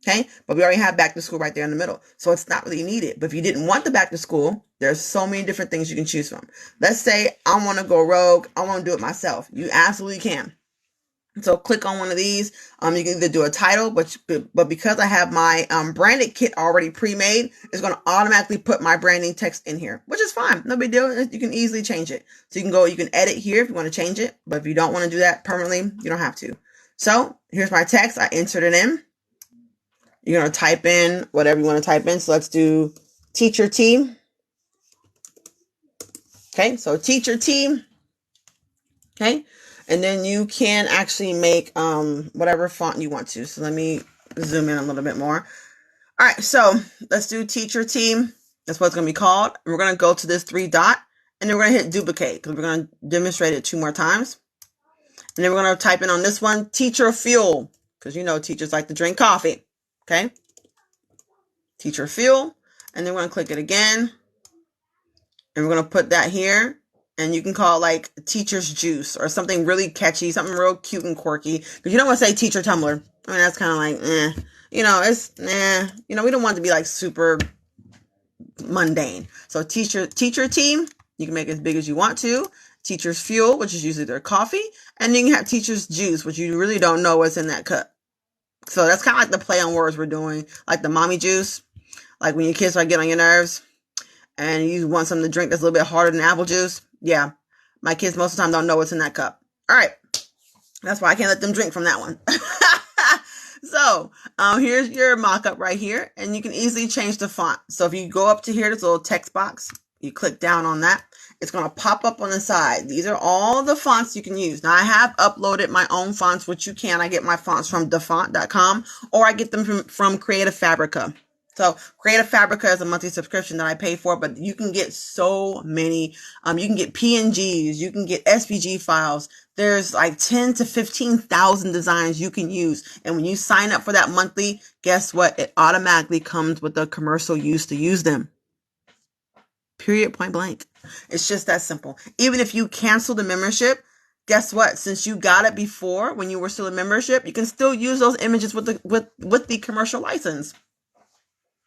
Okay, but we already have back to school right there in the middle. So it's not really needed. But if you didn't want the back to school, there's so many different things you can choose from. Let's say I want to go rogue. I want to do it myself. You absolutely can. So click on one of these. You can either do a title, but because I have my branded kit already pre-made, it's going to automatically put my branding text in here, which is fine. No big deal. You can easily change it. So you can edit here if you want to change it. But if you don't want to do that permanently, you don't have to. So here's my text. I entered it in. You're going to type in whatever you want to type in. So let's do teacher team. Okay, so teacher team. Okay, and then you can actually make whatever font you want to. So let me zoom in a little bit more. All right, so let's do teacher team. That's what it's going to be called. And we're going to go to this 3 dot, and then we're going to hit duplicate because we're going to demonstrate it 2 more times. And then we're going to type in on this one, teacher fuel, because you know teachers like to drink coffee. Okay, teacher fuel, and then we're going to click it again, and we're going to put that here, and you can call it like teacher's juice or something really catchy, something real cute and quirky, because you don't want to say teacher tumbler. I mean, that's kind of like, you know, we don't want it to be like super mundane. So teacher team, you can make it as big as you want to. Teacher's fuel, which is usually their coffee, and then you can have teacher's juice, which you really don't know what's in that cup. So that's kind of like the play on words we're doing, like the mommy juice, like when your kids start getting on your nerves and you want something to drink that's a little bit harder than apple juice. Yeah, my kids most of the time don't know what's in that cup. All right, that's why I can't let them drink from that one. So here's your mock-up right here, and you can easily change the font. So if you go up to here, this little text box, you click down on that. It's going to pop up on the side. These are all the fonts you can use. Now, I have uploaded my own fonts, which you can. I get my fonts from defont.com, or I get them from Creative Fabrica. So Creative Fabrica is a monthly subscription that I pay for, but you can get so many. You can get PNGs, you can get SVG files. There's like 10 to 15,000 designs you can use. And when you sign up for that monthly, guess what? It automatically comes with the commercial use to use them. Period, point blank. It's just that simple. Even if you cancel the membership, guess what? Since you got it before when you were still a membership, you can still use those images with the commercial license.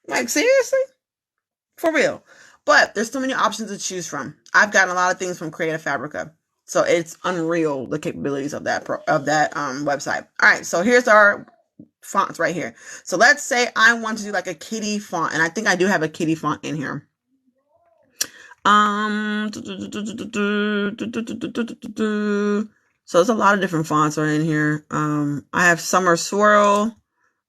Like, seriously? For real. But there's so many options to choose from. I've gotten a lot of things from Creative Fabrica. So it's unreal, the capabilities of that website. All right, so here's our fonts right here. So let's say I want to do like a kitty font, and I think I do have a kitty font in here. So there's a lot of different fonts are in here. I have Summer Swirl.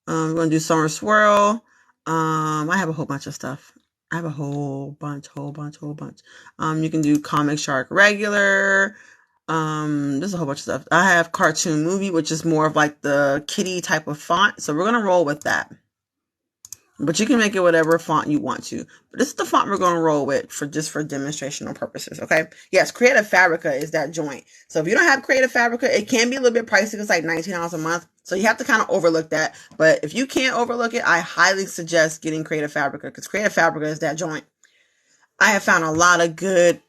I'm going to do Summer Swirl. I have a whole bunch of stuff. I have a whole bunch. You can do Comic Shark Regular. There's a whole bunch of stuff. I have Cartoon Movie, which is more of like the kitty type of font. So we're going to roll with that. But you can make it whatever font you want to. But this is the font we're going to roll with for demonstrational purposes, okay? Yes, Creative Fabrica is that joint. So if you don't have Creative Fabrica, it can be a little bit pricey. It's like $19 a month. So you have to kind of overlook that. But if you can't overlook it, I highly suggest getting Creative Fabrica because Creative Fabrica is that joint. I have found a lot of good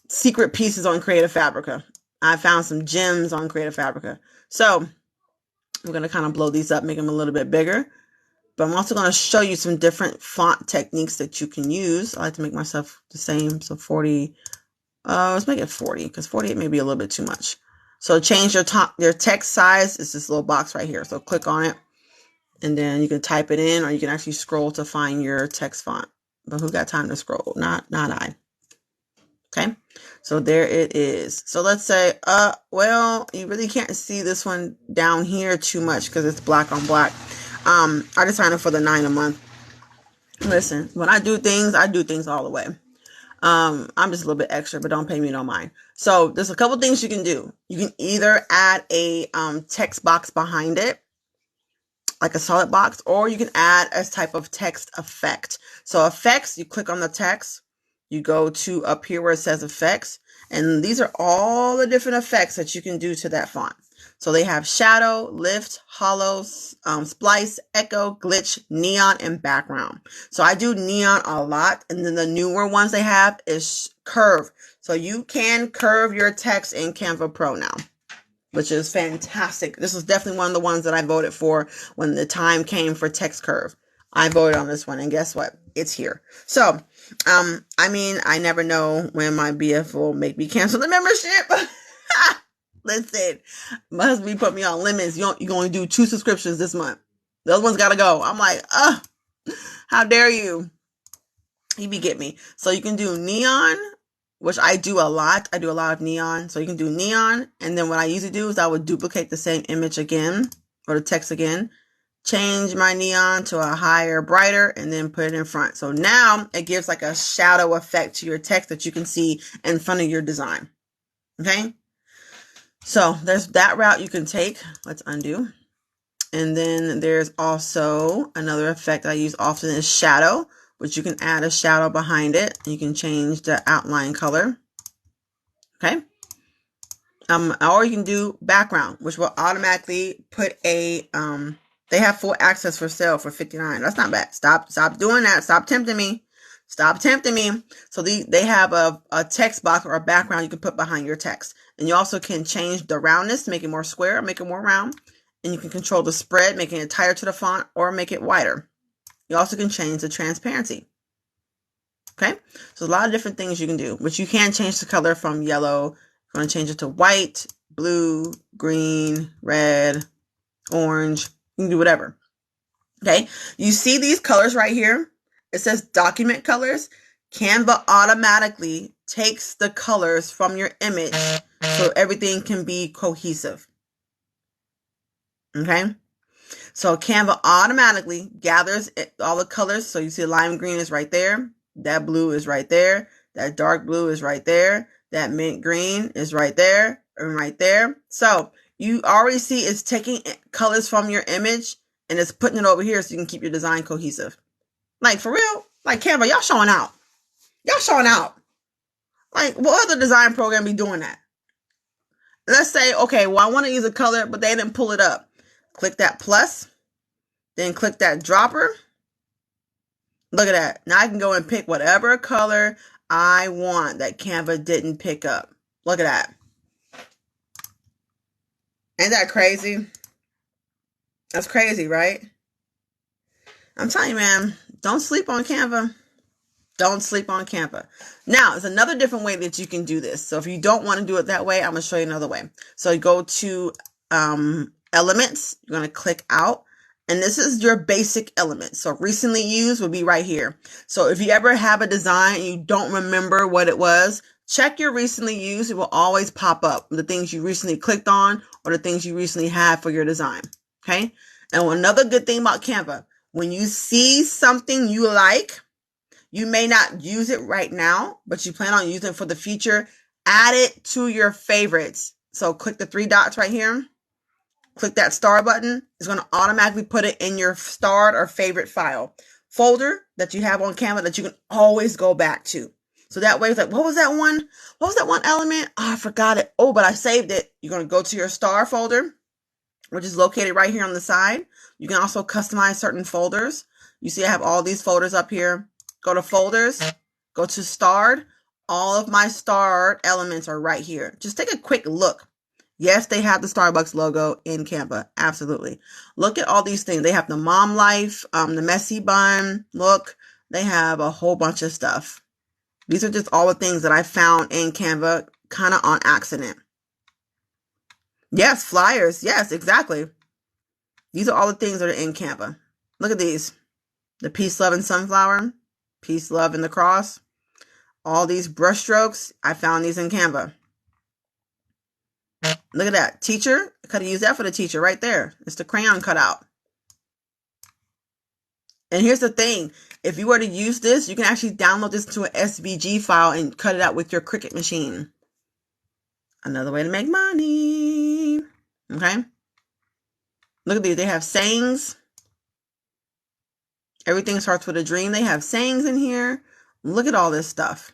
secret pieces on Creative Fabrica. I found some gems on Creative Fabrica. So we're going to kind of blow these up, make them a little bit bigger. But I'm also going to show you some different font techniques that you can use. I like to make myself the same. So 40, let's make it 40 because 48 may be a little bit too much. So change your text size. It's this little box right here. So click on it and then you can type it in or you can actually scroll to find your text font. But who got time to scroll? Not I. Okay. So there it is. So let's say, well, you really can't see this one down here too much because it's black on black. I just signed up for the $9 a month. Listen, when I do things all the way. I'm just a little bit extra, but don't pay me no mind. So there's a couple things you can do. You can either add a text box behind it, like a solid box, or you can add a type of text effect. So effects, you click on the text, you go to up here where it says effects, and these are all the different effects that you can do to that font. So they have shadow, lift, hollow, splice, echo, glitch, neon, and background. So I do neon a lot, and then the newer ones they have is curve. So you can curve your text in Canva Pro now, which is fantastic. This was definitely one of the ones that I voted for when the time came for text curve. I voted on this one, and guess what? It's here. So, I mean, I never know when my BF will make me cancel the membership. Listen, my husband put me on limits. You're going to do 2 subscriptions this month. The other one's got to go. I'm like, how dare you? He be get me. So you can do neon, which I do a lot. I do a lot of neon. So you can do neon. And then what I usually do is I would duplicate the same image again, or the text again, change my neon to a higher, brighter, and then put it in front. So now it gives like a shadow effect to your text that you can see in front of your design. Okay. So there's that route you can take. Let's undo. And then there's also another effect I use often is shadow, which you can add a shadow behind it. You can change the outline color. Okay. Or you can do background, which will automatically put a, they have full access for sale for $59. That's not bad. Stop doing that. Stop tempting me. Stop tempting me. So they have a text box or a background you can put behind your text. And you also can change the roundness, make it more square, make it more round. And you can control the spread, making it tighter to the font or make it wider. You also can change the transparency. Okay, so a lot of different things you can do, but you can change the color from yellow. You want to change it to white, blue, green, red, orange. You can do whatever. Okay, you see these colors right here? It says document colors. Canva automatically takes the colors from your image so everything can be cohesive. Okay, so Canva automatically gathers all the colors. So you see lime green is right there. That blue is right there. That dark blue is right there. That mint green is right there and right there. So you already see it's taking colors from your image and it's putting it over here so you can keep your design cohesive. Like, for real? Like, Canva, y'all showing out. Y'all showing out. Like, what other design program be doing that? Let's say, okay, well, I want to use a color, but they didn't pull it up. Click that plus, then click that dropper. Look at that. Now I can go and pick whatever color I want that Canva didn't pick up. Look at that. Ain't that crazy? That's crazy, right? I'm telling you, man, don't sleep on Canva. Don't sleep on Canva. Now, there's another different way that you can do this. So if you don't want to do it that way, I'm going to show you another way. So you go to elements. You're going to click out. And this is your basic element. So recently used would be right here. So if you ever have a design and you don't remember what it was, check your recently used. It will always pop up the things you recently clicked on or the things you recently had for your design. Okay. And another good thing about Canva, when you see something you like, you may not use it right now, but you plan on using it for the future, add it to your favorites. So click the 3 dots right here. Click that star button. It's going to automatically put it in your starred or favorite file folder that you have on Canva that you can always go back to. So that way it's like, what was that one? What was that one element? Oh, I forgot it. Oh, but I saved it. You're going to go to your star folder, which is located right here on the side. You can also customize certain folders. You see I have all these folders up here. Go to folders, go to starred. All of my starred elements are right here. Just take a quick look. Yes, they have the Starbucks logo in Canva. Absolutely. Look at all these things. They have the mom life, the messy bun. Look, they have a whole bunch of stuff. These are just all the things that I found in Canva kind of on accident. Yes, flyers. Yes, exactly. These are all the things that are in Canva. Look at these. The peace, love, and sunflower. Peace, love, and the cross. All these brush strokes, I found these in Canva. Look at that. Teacher, I could have used that for the teacher right there. It's the crayon cutout. And here's the thing. If you were to use this, you can actually download this to an SVG file and cut it out with your Cricut machine. Another way to make money. Okay. Look at these. They have sayings. Everything starts with a dream. They have sayings in here. Look at all this stuff.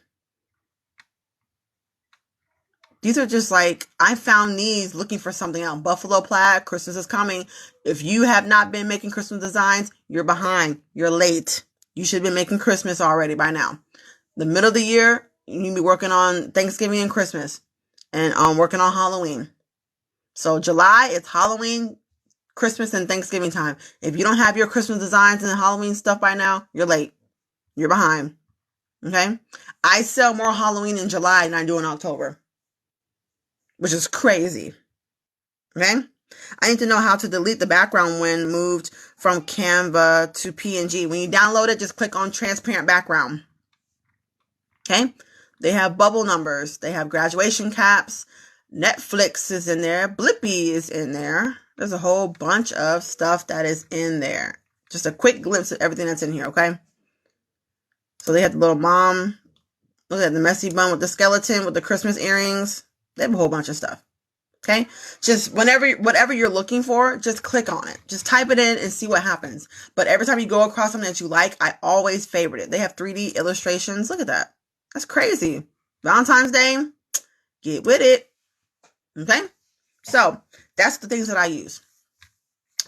These are just like, I found these looking for something else. Buffalo plaid, Christmas is coming. If you have not been making Christmas designs, you're behind. You're late. You should have been making Christmas already by now. The middle of the year, you need to be working on Thanksgiving and Christmas. And working on Halloween. So July, it's Halloween, Christmas, and Thanksgiving time. If you don't have your Christmas designs and Halloween stuff by now, you're late. You're behind. Okay? I sell more Halloween in July than I do in October, which is crazy. Okay? I need to know how to delete the background when moved from Canva to PNG. When you download it, just click on transparent background. Okay? They have bubble numbers. They have graduation caps. Netflix is in there. Blippi is in there. There's a whole bunch of stuff that is in there. Just a quick glimpse of everything that's in here, okay? So they have the little mom. Look at the messy bun with the skeleton with the Christmas earrings. They have a whole bunch of stuff. Okay? Just whatever you're looking for, just click on it. Just type it in and see what happens. But every time you go across something that you like, I always favorite it. They have 3D illustrations. Look at that. That's crazy. Valentine's Day, get with it. Okay? So, that's the things that I use.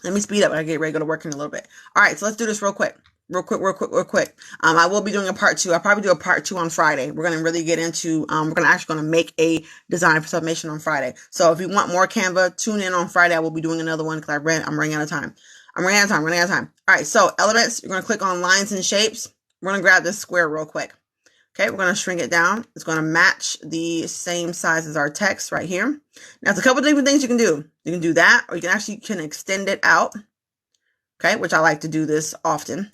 Let me speed up. I get ready to go to work in a little bit. All right, so let's do this real quick. Real quick. I will be doing a part 2. I'll probably do a part 2 on Friday. We're going to really get into, we're actually going to make a design for submission on Friday. So if you want more Canva, tune in on Friday. I will be doing another one because I'm running out of time. All right, so elements, you're going to click on lines and shapes. We're going to grab this square real quick. Okay, we're going to shrink it down. It's going to match the same size as our text right here. Now, there's a couple of different things you can do. You can do that, or you can extend it out. Okay, which I like to do this often.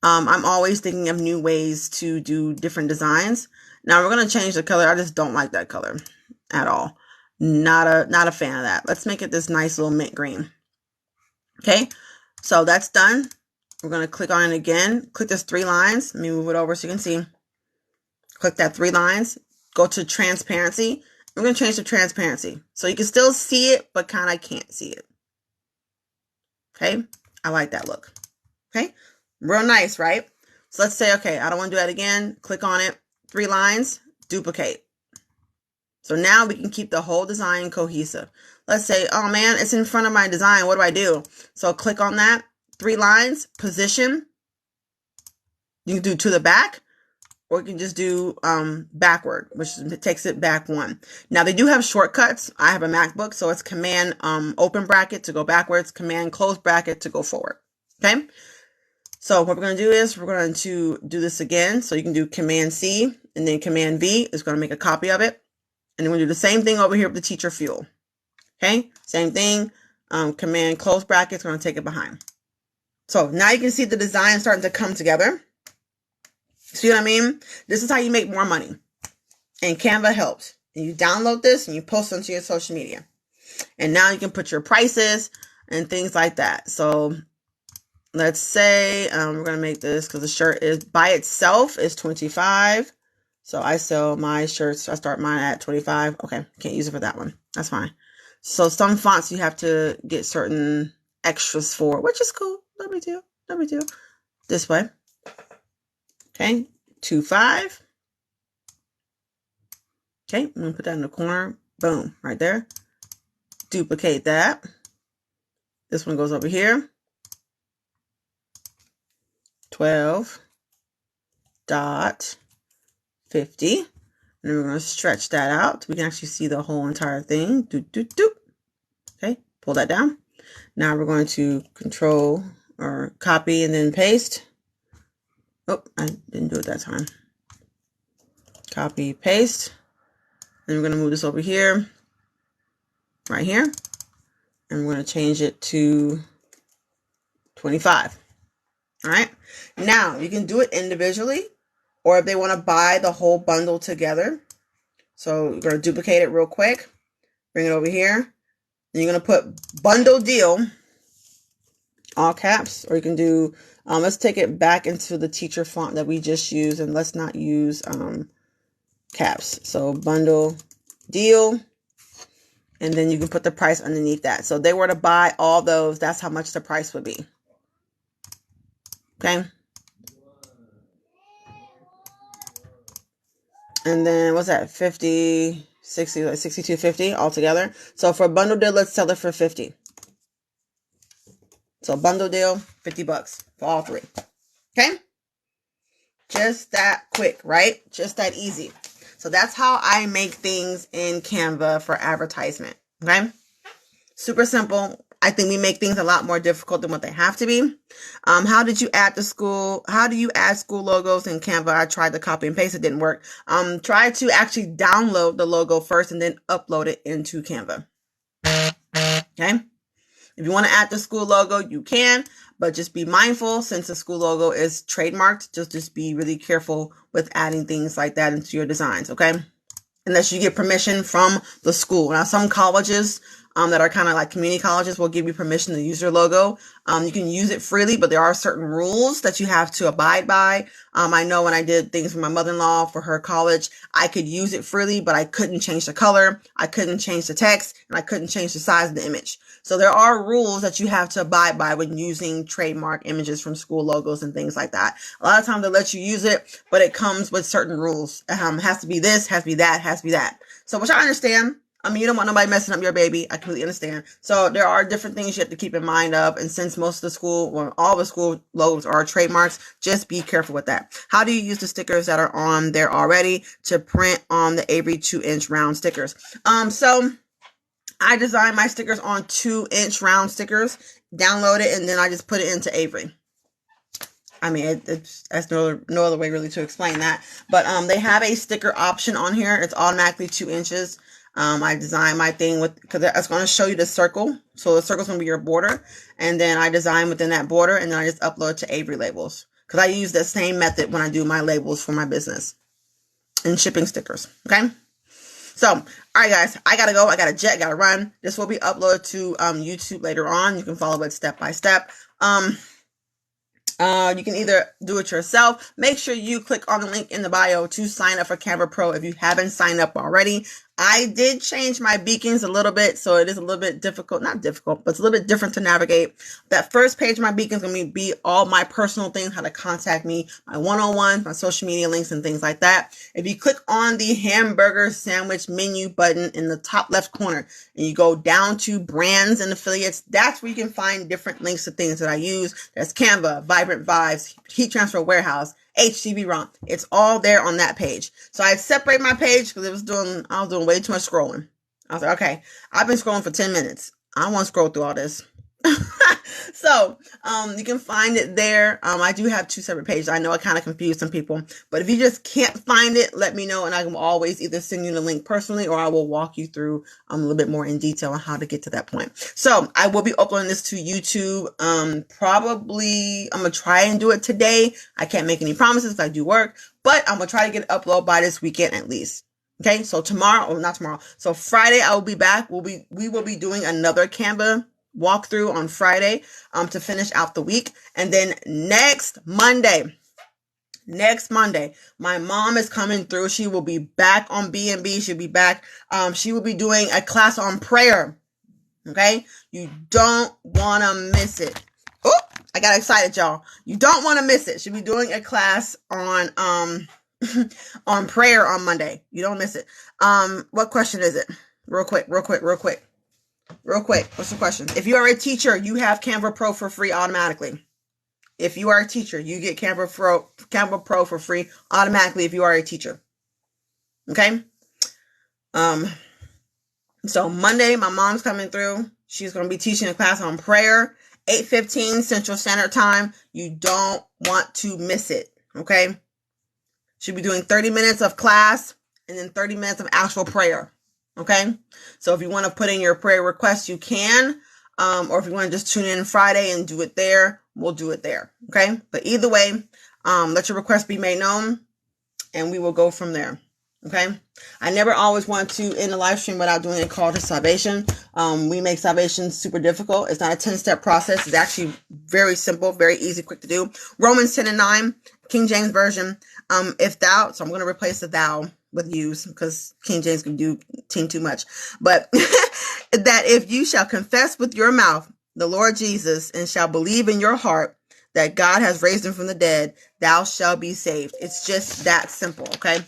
I'm always thinking of new ways to do different designs. Now, we're going to change the color. I just don't like that color at all. Not a fan of that. Let's make it this nice little mint green. Okay, so that's done. We're going to click on it again. Click this 3 lines. Let me move it over so you can see. Click that 3 lines, go to transparency. I'm going to change the transparency. So you can still see it, but kind of can't see it. Okay. I like that look. Okay. Real nice, right? So let's say, okay, I don't want to do that again. Click on it. 3 lines, duplicate. So now we can keep the whole design cohesive. Let's say, oh man, it's in front of my design. What do I do? So click on that. 3 lines, position. You can do to the back. Or you can just do backward, which takes it back 1. Now, they do have shortcuts. I have a MacBook, so it's Command open bracket to go backwards, Command close bracket to go forward. Okay? So what we're going to do is we're going to do this again. So you can do Command C and then Command V is going to make a copy of it. And then we'll do the same thing over here with the teacher fuel. Okay? Same thing. Command close bracket is going to take it behind. So now you can see the design starting to come together. See what I mean? This is how you make more money. And Canva helps. And you download this and you post it onto your social media. And now you can put your prices and things like that. So let's say we're going to make this because the shirt is by itself is $25. So I sell my shirts. I start mine at $25. Okay. Can't use it for that one. That's fine. So some fonts you have to get certain extras for, which is cool. No big deal. No big deal. This way. Okay, 2.5. Okay, I'm going to put that in the corner. Boom, right there. Duplicate that. This one goes over here. 12.50. And then we're going to stretch that out. We can actually see the whole entire thing. Doop, doop, doop. Okay, pull that down. Now we're going to control or copy and then paste. Oh, I didn't do it that time. Copy, paste. Then we're going to move this over here, right here. And we're going to change it to 25. All right. Now, you can do it individually or if they want to buy the whole bundle together. So you're going to duplicate it real quick, bring it over here, and you're going to put bundle deal, all caps, or you can do, let's take it back into the teacher font that we just used, and let's not use caps. So bundle deal, and then you can put the price underneath that. So if they were to buy all those, that's how much the price would be. Okay. And then what's that? 50, 60, like 62.50 altogether. So for a bundle deal, let's sell it for 50. So bundle deal, $50 for all three. Okay. Just that quick, right? Just that easy. So that's how I make things in Canva for advertisement. Okay. Super simple. I think we make things a lot more difficult than what they have to be. How do you add school logos in Canva? I tried to copy and paste. It didn't work. Try to actually download the logo first and then upload it into Canva. Okay. If you want to add the school logo, you can, but just be mindful since the school logo is trademarked. Just be really careful with adding things like that into your designs. Okay. Unless you get permission from the school. Now, some colleges that are kind of like community colleges will give you permission to use your logo. You can use it freely, but there are certain rules that you have to abide by. I know when I did things for my mother-in-law for her college, I could use it freely, but I couldn't change the color, I couldn't change the text, and I couldn't change the size of the image. So there are rules that you have to abide by when using trademark images from school logos and things like that. A lot of times they let you use it, but it comes with certain rules. Has to be this, has to be that, has to be that. So which I understand. I mean, you don't want nobody messing up your baby. I completely understand. So there are different things you have to keep in mind of. And since most of the school, well, all the school logos are trademarks, just be careful with that. How do you use the stickers that are on there already to print on the Avery 2-inch round stickers? So I designed my stickers on 2-inch round stickers, download it, and then I just put it into Avery. I mean, that's no other way really to explain that. But they have a sticker option on here. It's automatically 2 inches. I designed my thing because it's going to show you the circle. So the circle's going to be your border. And then I design within that border, and then I just upload to Avery labels. Because I use the same method when I do my labels for my business and shipping stickers. Okay. So, all right, guys, I got to go. I got to jet, got to run. This will be uploaded to YouTube later on. You can follow it step by step. You can either do it yourself. Make sure you click on the link in the bio to sign up for Canva Pro if you haven't signed up already. I did change my beacons a little bit, so it is a little bit difficult. Not difficult, but it's a little bit different to navigate. That first page of my beacon is going to be all my personal things, how to contact me, my one-on-ones, my social media links, and things like that. If you click on the hamburger sandwich menu button in the top left corner, and you go down to brands and affiliates, that's where you can find different links to things that I use. There's Canva, Vibrant Vibes, Heat Transfer Warehouse, HTV-ROM. It's all there on that page. So I separate my page because I was doing way too much scrolling. I was like, okay, I've been scrolling for 10 minutes. I don't want to scroll through all this. So, you can find it there. I do have 2 separate pages. I know I kind of confused some people, but if you just can't find it, let me know, and I can always either send you the link personally, or I will walk you through a little bit more in detail on how to get to that point. So I will be uploading this to YouTube. Probably I'm going to try and do it today. I can't make any promises if I do work, but I'm going to try to get it uploaded by this weekend at least. Okay. So tomorrow, or not tomorrow. So Friday, I will be back. We will be doing another Canva walkthrough on Friday to finish out the week. And then next Monday, my mom is coming through. She will be back on B&B. She'll be back. She will be doing a class on prayer. Okay. You don't want to miss it. Oh, I got excited, y'all. You don't want to miss it. She'll be doing a class on, on prayer on Monday. You don't miss it. What question is it? Real quick. What's the question? If you are a teacher, you have Canva Pro for free automatically. If you are a teacher, you get Canva Pro for free automatically if you are a teacher. Okay? So Monday, my mom's coming through. She's going to be teaching a class on prayer, 8:15 Central Standard Time. You don't want to miss it. Okay? She'll be doing 30 minutes of class and then 30 minutes of actual prayer. Okay. So if you want to put in your prayer request, you can. Or if you want to just tune in Friday and do it there, we'll do it there. Okay. But either way, let your request be made known. and we will go from there. Okay. I never always want to end a live stream without doing a call to salvation. We make salvation super difficult. It's not a 10-step process. It's actually very simple, very easy, quick to do. Romans 10:9, King James Version. If thou, so I'm going to replace the thou with yous because King James can do team too much. But that if you shall confess with your mouth the Lord Jesus and shall believe in your heart that God has raised him from the dead, thou shalt be saved. It's just that simple. Okay.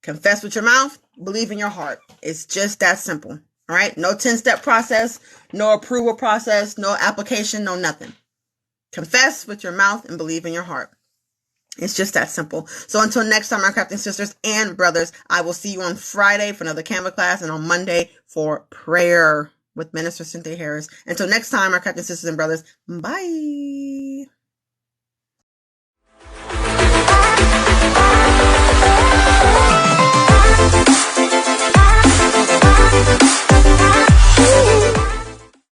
Confess with your mouth, believe in your heart. It's just that simple. All right. No 10-step process, no approval process, no application, no nothing. Confess with your mouth and believe in your heart. It's just that simple. So until next time, my crafting sisters and brothers, I will see you on Friday for another Canva class and on Monday for prayer with Minister Cynthia Harris. Until next time, my crafting sisters and brothers, bye.